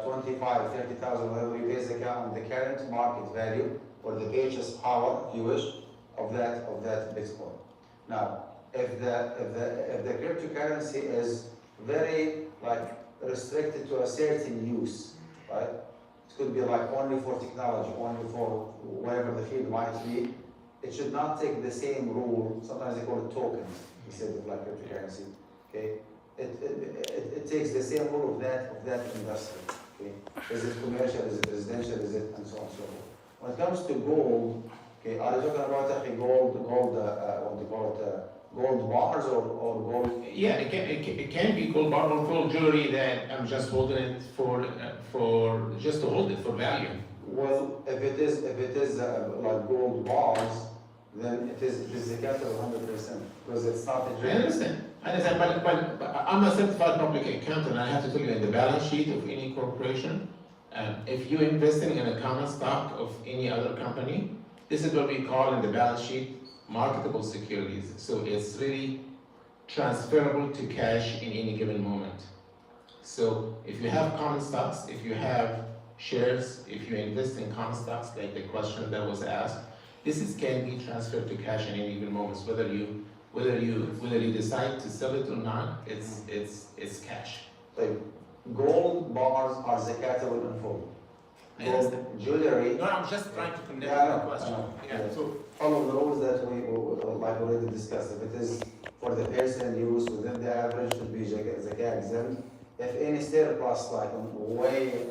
25, 30,000, whatever you pay zakat on the current market value or the purchase power, if you wish, of that Bitcoin. Now, if the cryptocurrency is very restricted to a certain use, right? It could be like only for technology, only for whatever the field might be. It should not take the same rule. Sometimes they call it tokens instead of cryptocurrency. Okay. It takes the same rule of that industry. Okay? Is it commercial? Is it residential? Is it and so on and so forth. When it comes to gold, okay, are you talking about gold? What do you call it? Gold bars or gold? Yeah, it can be gold bar or gold jewelry that I'm just holding it for just to hold it for value. Well, if it is like gold bars, then it is zakat of 100% because it's not a I understand, but I'm a certified public accountant. I have to tell you, in the balance sheet of any corporation, if you're investing in a common stock of any other company, this is what we call in the balance sheet marketable securities. So it's really transferable to cash in any given moment. So if you have common stocks, if you have shares, if you invest in common stocks, like the question that was asked, can be transferred to cash in any given moments. Whether you decide to sell it or not, it's cash. Like gold bars are zakatable in full. I understand. Jewelry. No, I'm just trying to connect Yeah, the question. So follow the rules that we already discussed. If it is for the person use within the average, should be zakat exempt. If any surplus way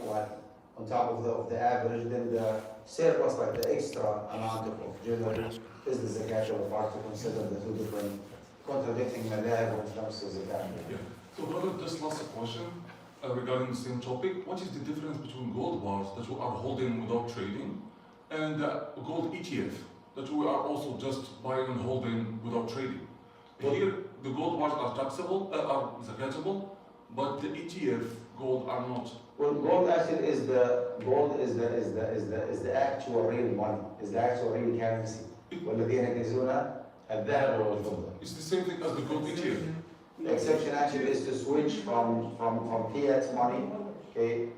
on top of the average, then the surplus, the extra amount of jewelry, is the zakatable part to consider the two different contradicting madhab when it comes to zakat. Yeah. So brother, just last question regarding the same topic. What is the difference between gold bars that we are holding without trading and gold ETF that we are also just buying and holding without trading? Here, the gold bars are taxable, are zakatable, but the ETF gold are not. Well, gold actually is the actual real money, is the actual real currency. والذين يكنزون الذهب والفضة. It's the same thing as the gold ETF. The exception actually is to switch from fiat money, okay,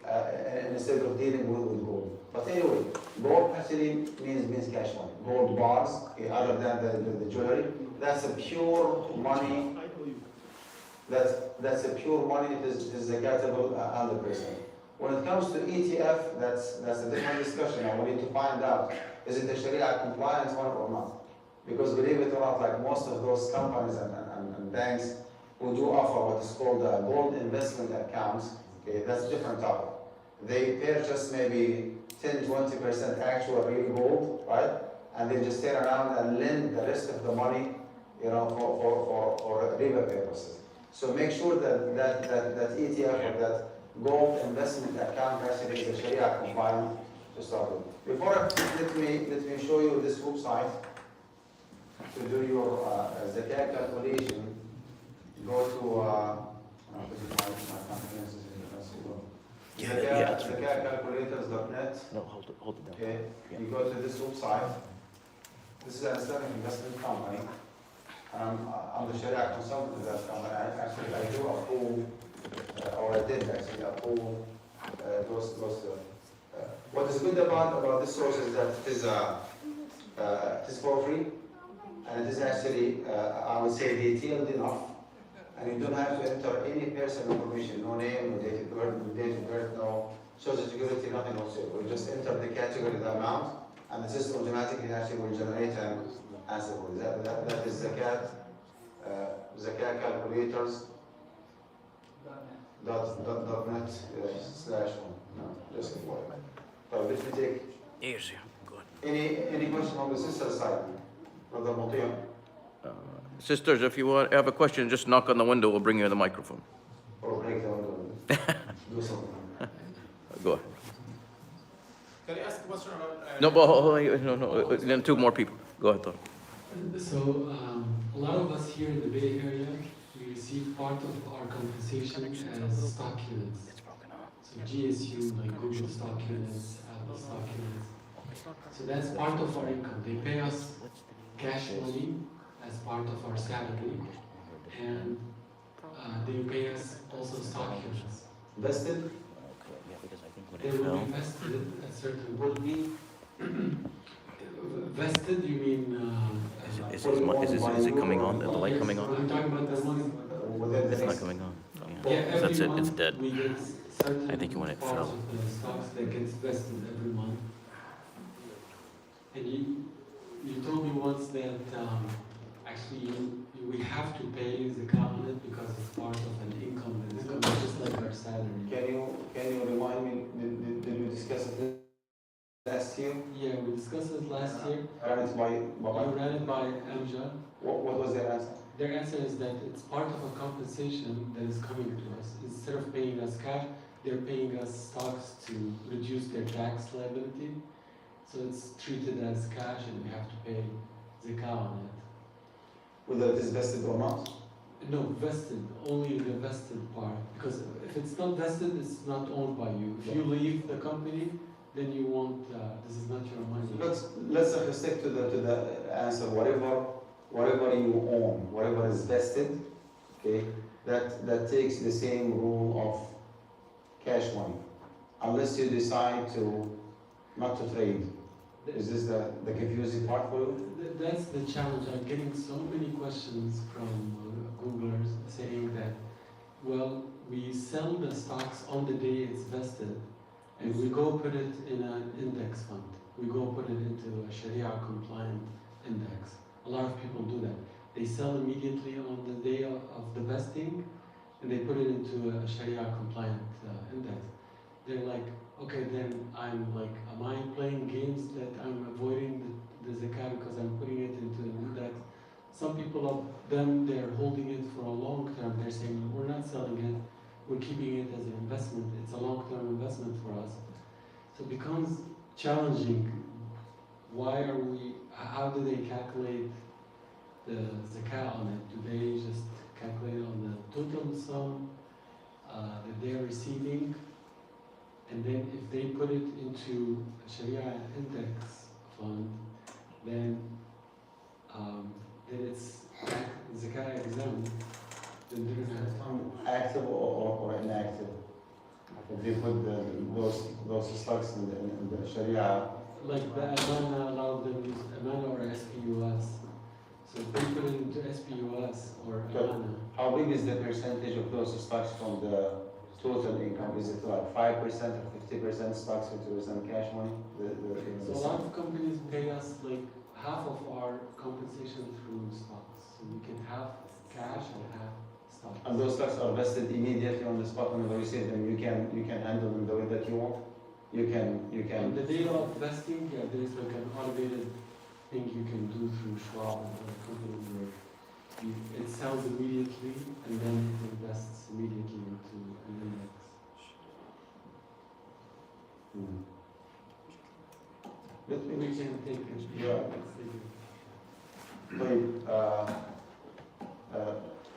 instead of dealing with gold. But anyway, gold actually means cash money. Gold bars, okay, other than the jewelry, that's a pure money. That's a pure money. It is zakatable 100%. When it comes to ETF, that's a different discussion. Now we need to find out, is it a Sharia compliant one or not? Because believe it or not, like most of those companies and banks who do offer what is called a gold investment accounts, okay, that's a different topic. They purchase maybe 10-20% actual real gold, right? And they just turn around and lend the rest of the money, you know, for riba purposes. So make sure that ETF or that gold investment account actually is a Sharia compliant to start with. Before, let me show you this website to do your zakat calculation. Go to zakatcalculators.net. No, hold it down. Okay, Yeah. you go to this website. This is an Islamic investment company. I'm the Sharia consultant of that company. I do approve, or I did actually approve those. What is good about this source is that it is for free, and it is actually, I would say, detailed enough, and you don't have to enter any personal information, no name, no date of birth, no social security, nothing whatsoever. You just enter the category, the amount, and the system automatically actually will generate an answer for it. That is zakat calculators .net /1. No, just for it. So let me take Easy. Good. any question on the sister side, Brother Mutia. Sisters, if you have a question, just knock on the window. We'll bring you the microphone. Or break the window. Do something. Go ahead. Can I ask a question about? No, no. Then two more people. Go ahead, Thor. So, a lot of us here in the Bay Area, we receive part of our compensation as stock units. So GSU, like Google stock units, Apple stock units. So that's part of our income. They pay us cash money as part of our salary, and they pay us also stock units. Vested? They will be vested at certain point. Vested, you mean? Is it coming on? The light coming on? I'm talking about the money. It's not coming on. Yeah, That's every it. It's month dead. we get certain I think when it parts fell. of the stocks that gets vested every month. And you told me once that actually we have to pay zakat on it because it's part of an income that is coming just like our salary. Can you remind me, did we discuss it last year? Yeah, we discussed this last year. Ran it by You ran it by Amjad. what was their answer? Their answer is that it's part of a compensation that is coming to us. Instead of paying us cash, they're paying us stocks to reduce their tax liability. So it's treated as cash and we have to pay zakat on it. Whether it is vested or not? No, vested, only the vested part. Because if it's not vested, it's not owned by you. If you leave the company, then you won't, this is not your money. Let's stick to the answer. Whatever you own, whatever is vested, okay, that takes the same rule of cash money, unless you decide not to trade. Is this the confusing part for you? That's the challenge. I'm getting so many questions from Googlers saying that, well, we sell the stocks on the day it's vested, and we go put it in an index fund. We go put it into a Sharia compliant index. A lot of people do that. They sell immediately on the day of the vesting, and they put it into a Sharia compliant index. They're like, okay, then I'm like, am I playing games that I'm avoiding the zakat because I'm putting it into an index? Some people of them, they're holding it for a long term. They're saying, we're not selling it, we're keeping it as an investment. It's a long-term investment for us. So it becomes challenging. How do they calculate the zakat on it? Do they just calculate on the total sum? they're receiving, and then if they put it into a Sharia index fund, then it's zakat exempt. Then they're gonna have Active or inactive. If they put those stocks in the Sharia, like the Amana allowed them to use Amana or SPUS. So if they put it into SPUS or Good. Amana, how big is the percentage of those stocks from the total income? Is it like 5% or 50% stocks, 50% cash money? so a lot of companies pay us like half of our compensation through stocks. So we can have cash and have stocks. And those stocks are vested immediately on the spot whenever you receive them. You can handle them the way that you want. You On can. the day of vesting, there's like an automated thing you can do through Schwab and other companies where it sells immediately and then it invests immediately into an index. Let me. We can take it. Yeah.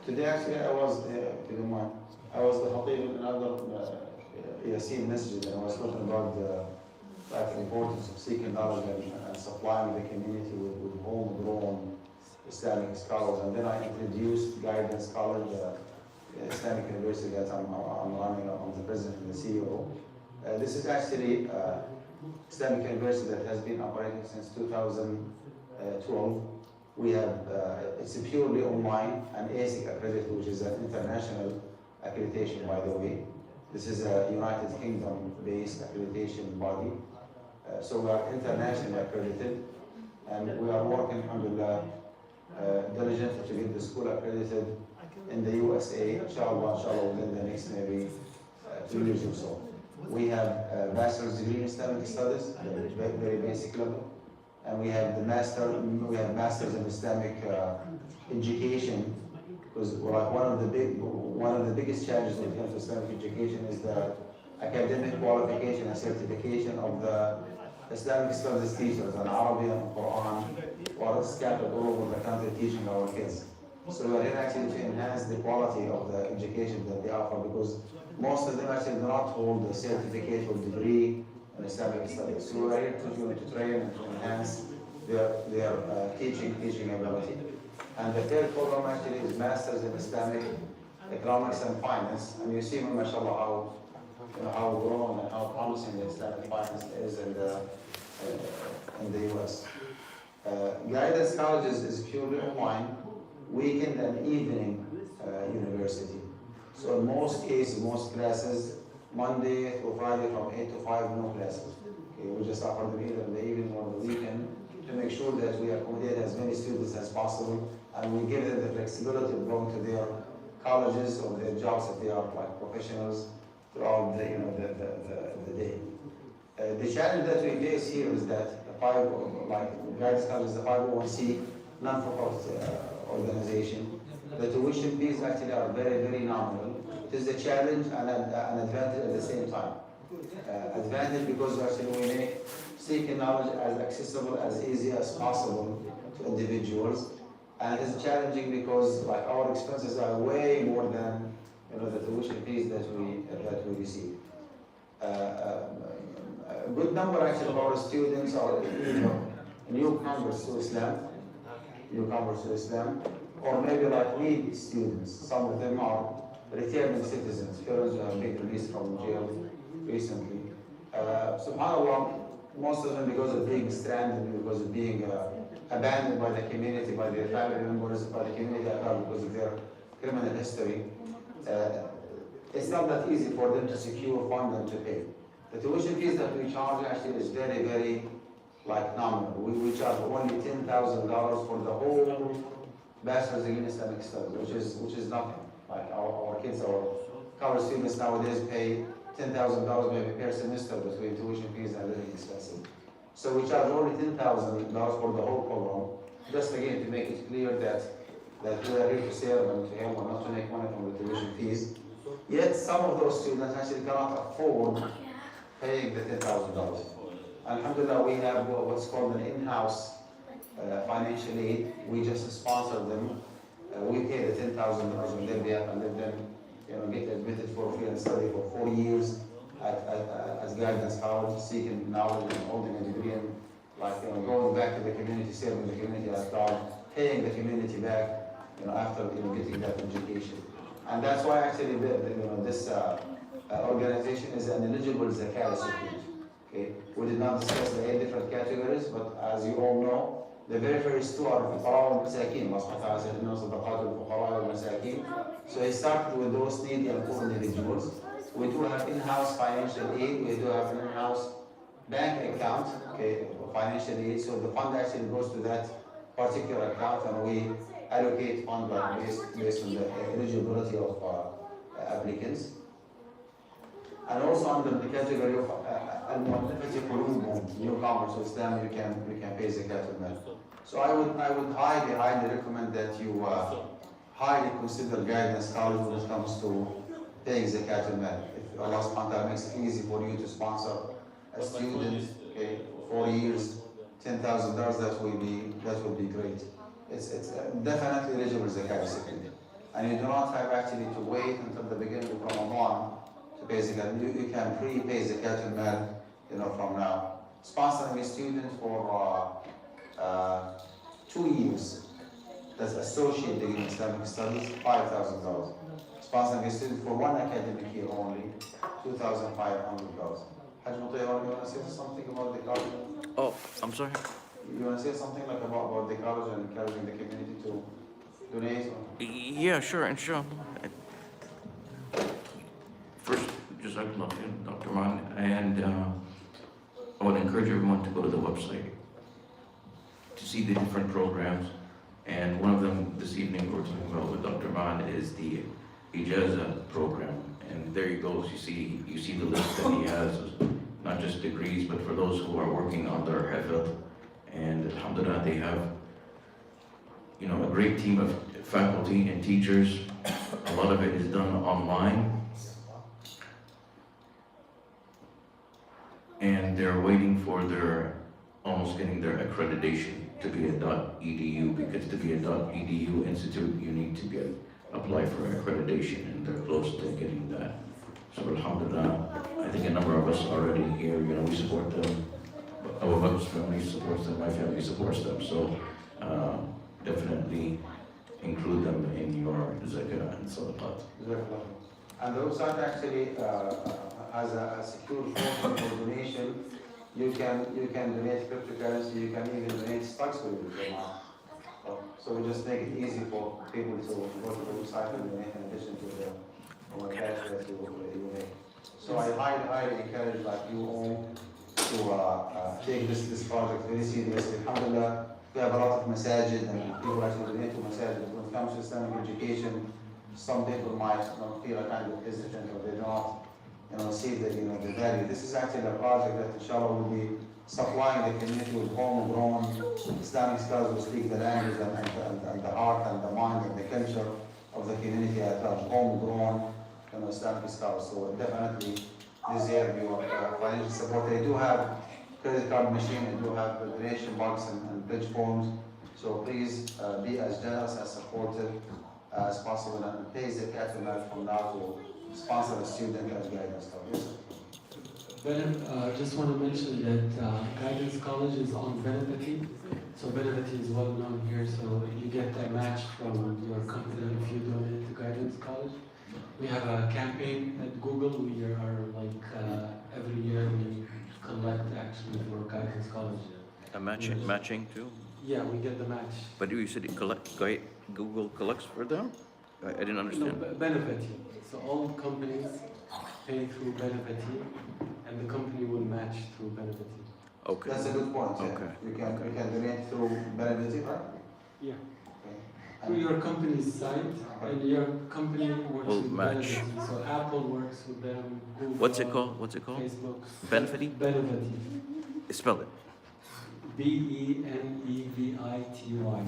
Today actually I was, if you don't mind, I was the Khatib in another Yaseen Masjid, and I was talking about the importance of seeking knowledge and supplying the community with homegrown Islamic scholars. And then I introduced Guidance College, Islamic University that I'm running. I'm the president and the CEO. This is actually Islamic University that has been operating since 2012. We have, it's a purely online and ASIC accredited, which is an international accreditation, by the way. This is a United Kingdom-based accreditation body. So we are internationally accredited, and we are working, alhamdulillah, diligently to get the school accredited in the USA, inshallah, within the next maybe 2 years or so. We have a bachelor's degree in Islamic studies, at a very basic level, and we have masters in Islamic education, because one of the biggest challenges when it comes to Islamic education is the academic qualification and certification of the Islamic studies teachers, and Arabic and Quran, or scattered all over the country teaching our kids. So we are here actually to enhance the quality of the education that they offer, because most of them actually do not hold a certificate or degree in Islamic studies. So we are here to train and to enhance their teaching ability. And the third program actually is Masters in Islamic Economics and Finance. And you see, mashallah, how grown and how promising the Islamic finance is in the US. Guidance College is purely online, weekend and evening university. So in most cases, most classes, Monday through Friday from 8 to 5, no classes. Okay, we just offer them either in the evening or the weekend to make sure that we accommodate as many students as possible, and we give them the flexibility of going to their colleges or their jobs if they are like professionals throughout the day. The challenge that we face here is that Guidance College is a 501c non-for-profit organization. The tuition fees actually are very, very nominal. It is a challenge and an advantage at the same time. Advantage because actually we make seeking knowledge as accessible, as easy as possible to individuals. And it is challenging because our expenses are way more than the tuition fees that we receive. A good number actually of our students are newcomers to Islam, or maybe like need students. Some of them are returning citizens, parents who have been released from jail recently. SubhanAllah, most of them because of being stranded, because of being abandoned by the community, by their family members, by the community because of their criminal history. It's not that easy for them to secure funding to pay. The tuition fees that we charge actually is very, very nominal. We charge only $10,000 for the whole bachelor's degree in Islamic studies, which is nothing. Like our kids, our college students nowadays pay $10,000 maybe per semester between tuition fees and living expenses. So we charge only $10,000 for the whole program, just again to make it clear that we are here to serve and to help and not to make money from the tuition fees. Yet some of those students actually cannot afford paying the $10,000. Alhamdulillah, we have what's called an in-house financial aid. We just sponsor them. We pay the $10,000 when they be up and let them get admitted for a field study for 4 years as guidance college, seeking knowledge and holding a degree in, going back to the community, serving the community as God, paying the community back, after, getting that education. And that's why actually this organization is an eligible zakat recipient. Okay, we did not discuss the 8 different categories, but as you all know, the very first 2 are الفقراء والمساكين. الله سبحانه وتعالى said إنما صدقات الفقراء والمساكين. So he started with those needy and poor individuals. We do have in-house financial aid. We do have an in-house bank account, okay, for financial aid. So the fund actually goes to that particular account, and we allocate fund based on the eligibility of applicants. And also under the category of newcomers to Islam, you can pay zakat al-mal. So I would highly recommend that you highly consider guidance college when it comes to paying zakat al-mal. If Allah subhanahu wa ta'ala makes it easy for you to sponsor a student, okay, 4 years, $10,000, that will be great. It's definitely eligible zakat recipient. And you do not have actually to wait until the beginning of Ramadan to pay zakat. You can prepay zakat al-mal, from now. Sponsoring a student for 2 years, that's associate degree in Islamic studies, $5,000. Sponsoring a student for 1 academic year only, $2,500. Hajj Mutayya, you want to say something about the college? Oh, I'm sorry. You want to say something about the college and encouraging the community to donate? Yeah, sure, inshallah. First, Jazakallah khair, Dr. Man, and I would encourage everyone to go to the website to see the different programs. And one of them this evening we're talking about with Dr. Man is the Ijaza program. And there you go, you see the list that he has, not just degrees, but for those who are working on their hafid. And alhamdulillah, they have a great team of faculty and teachers. A lot of it is done online. And they're waiting for almost getting their accreditation to be a .edu, because to be a .edu institute, you need to apply for accreditation, and they're close to getting that. So alhamdulillah, I think a number of us already here, we support them. Our family supports them, my family supports them, so definitely include them in your zakah and sadaqat. And the website actually has a secure form for donation. You can donate cryptocurrency, you can even donate stocks with it. So we just make it easy for people to go to the website and donate in addition to the cash that you make. So I highly encourage you all to take this project very seriously. Alhamdulillah, we have a lot of masajid and people actually donate to masajid. When it comes to Islamic education, some people might feel kind of hesitant, or they don't see the value. This is actually a project that inshallah will be supplying the community with homegrown Islamic scholars who speak the language and the heart and the mind and the culture of the community at large. Homegrown Islamic scholars. So definitely deserve your financial support. They do have credit card machine, they do have donation box and pledge forms. So please be as generous and supportive as possible, and pay the capital from now to sponsor a student as guidance college. Just want to mention that Guidance College is on Benefity. So Benefity is well known here, so you get a match from your company if you donate to Guidance College. We have a campaign at Google. We are every year we collect actually for Guidance College. A matching too? Yeah, we get the match. But you said Google collects for them? I didn't understand. No, Benefity. So all companies pay through Benefity, and the company will match through Benefity. Okay. That's a good point. Yeah. Okay. You can donate through Benefit, right? Yeah. Okay. Through your company's site, and your company works Will with match. Benefity. So Apple works with them, Google. What's it called? Facebook. Benefity? Benefity. Spell it. Benevity.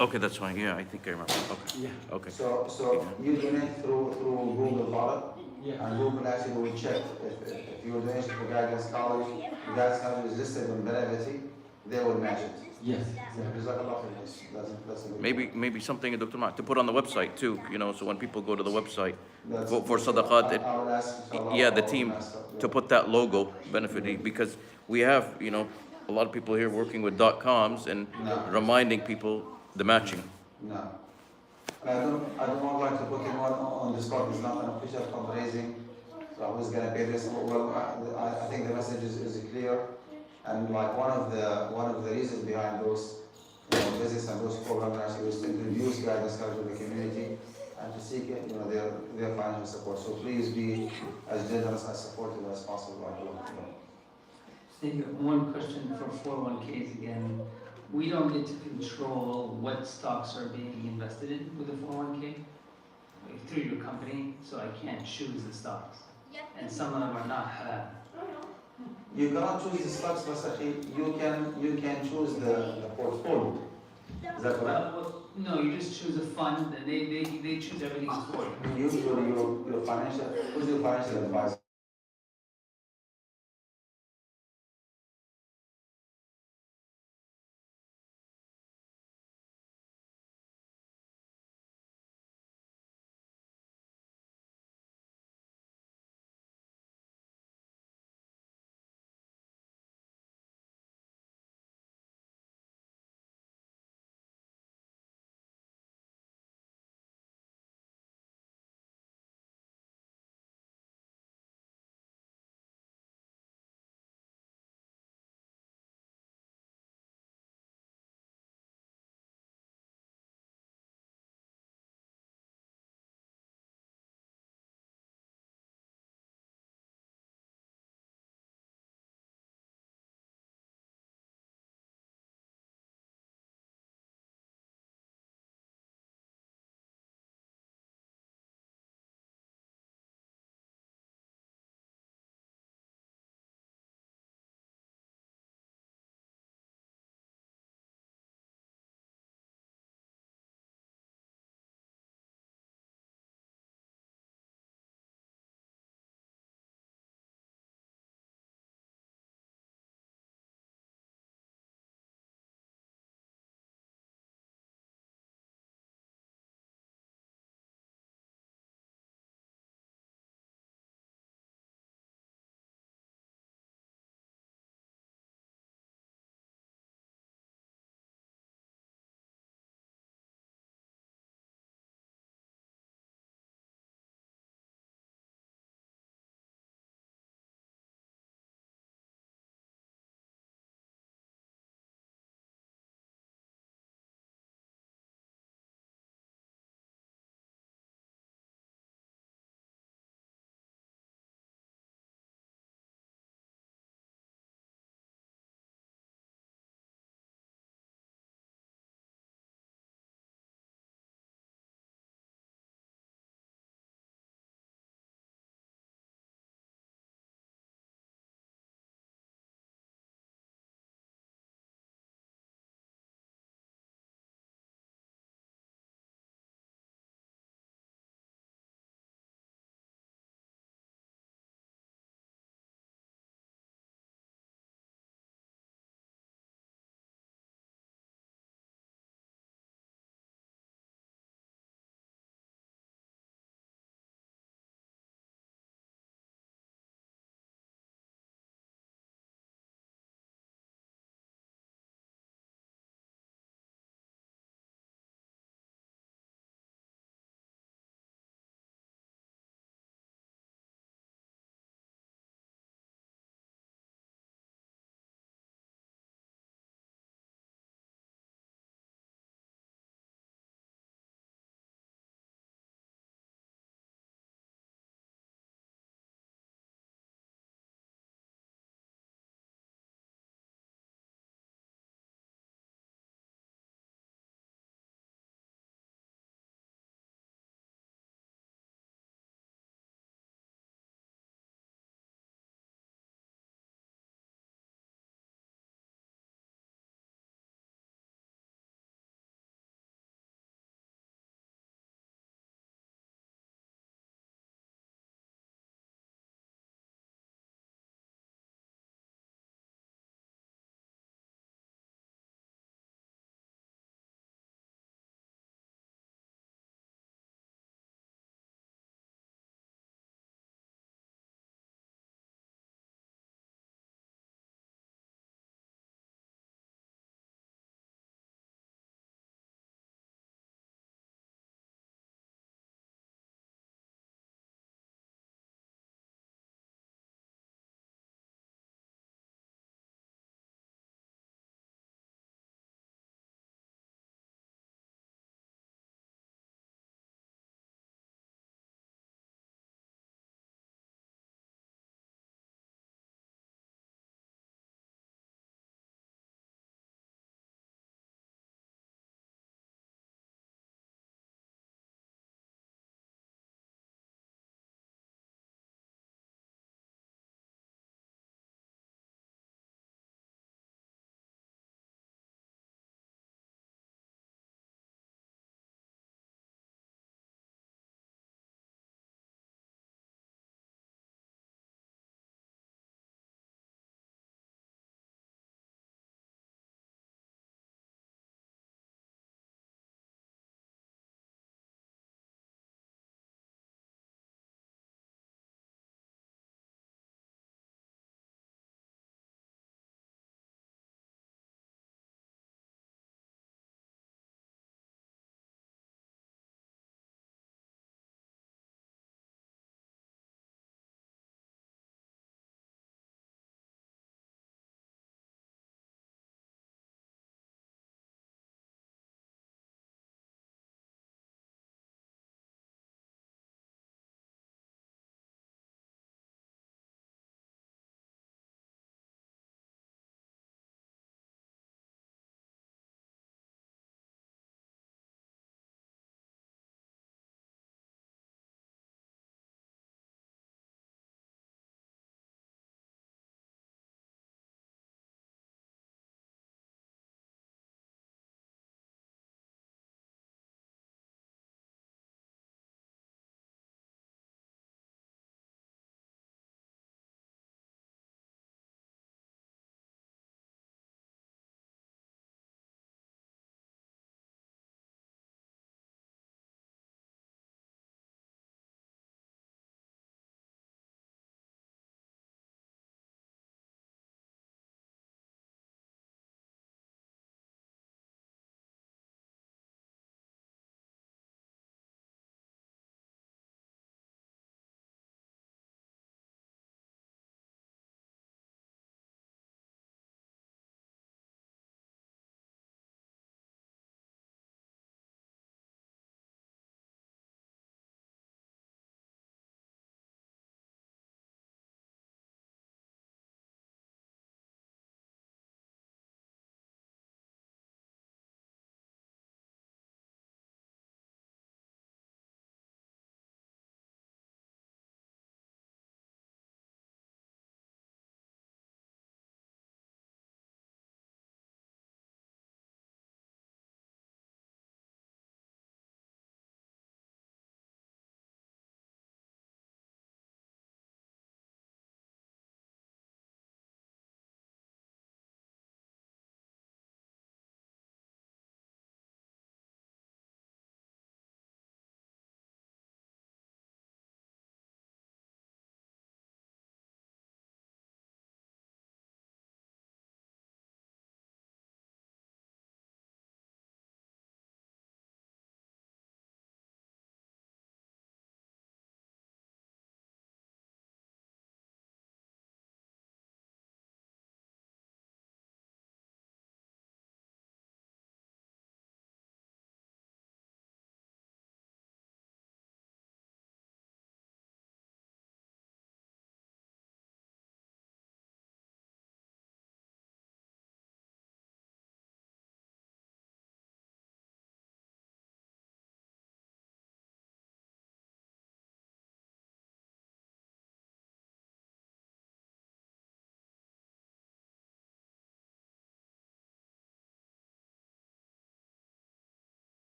Okay, that's fine. Yeah, I think I remember. Okay. Yeah. Okay. So you donate through Google product, Yeah. and Google actually will check if your donation for Guidance College is listed on Benefit, they will match it. Yes, exactly. Jazakallah khair, yes, that's a good Maybe something, Dr. Mark, to put on the website too, you know, so when people go to the website That's- for sadaqat, I will ask, inshallah, yeah, the our team master, yeah. to put that logo benefiting, because we have, you know, a lot of people here working with .coms and No. reminding people the matching. No. I don't want like to put him on the spot. It's not an official fundraising. So who's gonna pay this? Well, I think the message is clear. And like one of the reasons behind those visits and those programs was to introduce guidance counselors to the community and to seek their financial support. So please be as generous as supportive as possible. Thank you. One question for 401ks again. We don't get to control what stocks are being invested in with a 401k through your company, so I can't choose the stocks. And some of them are not halal. You cannot choose the stocks, but you can choose the portfolio. Is that correct? No, you just choose a fund and they choose everything for you. Usually your financial, who's your financial advisor?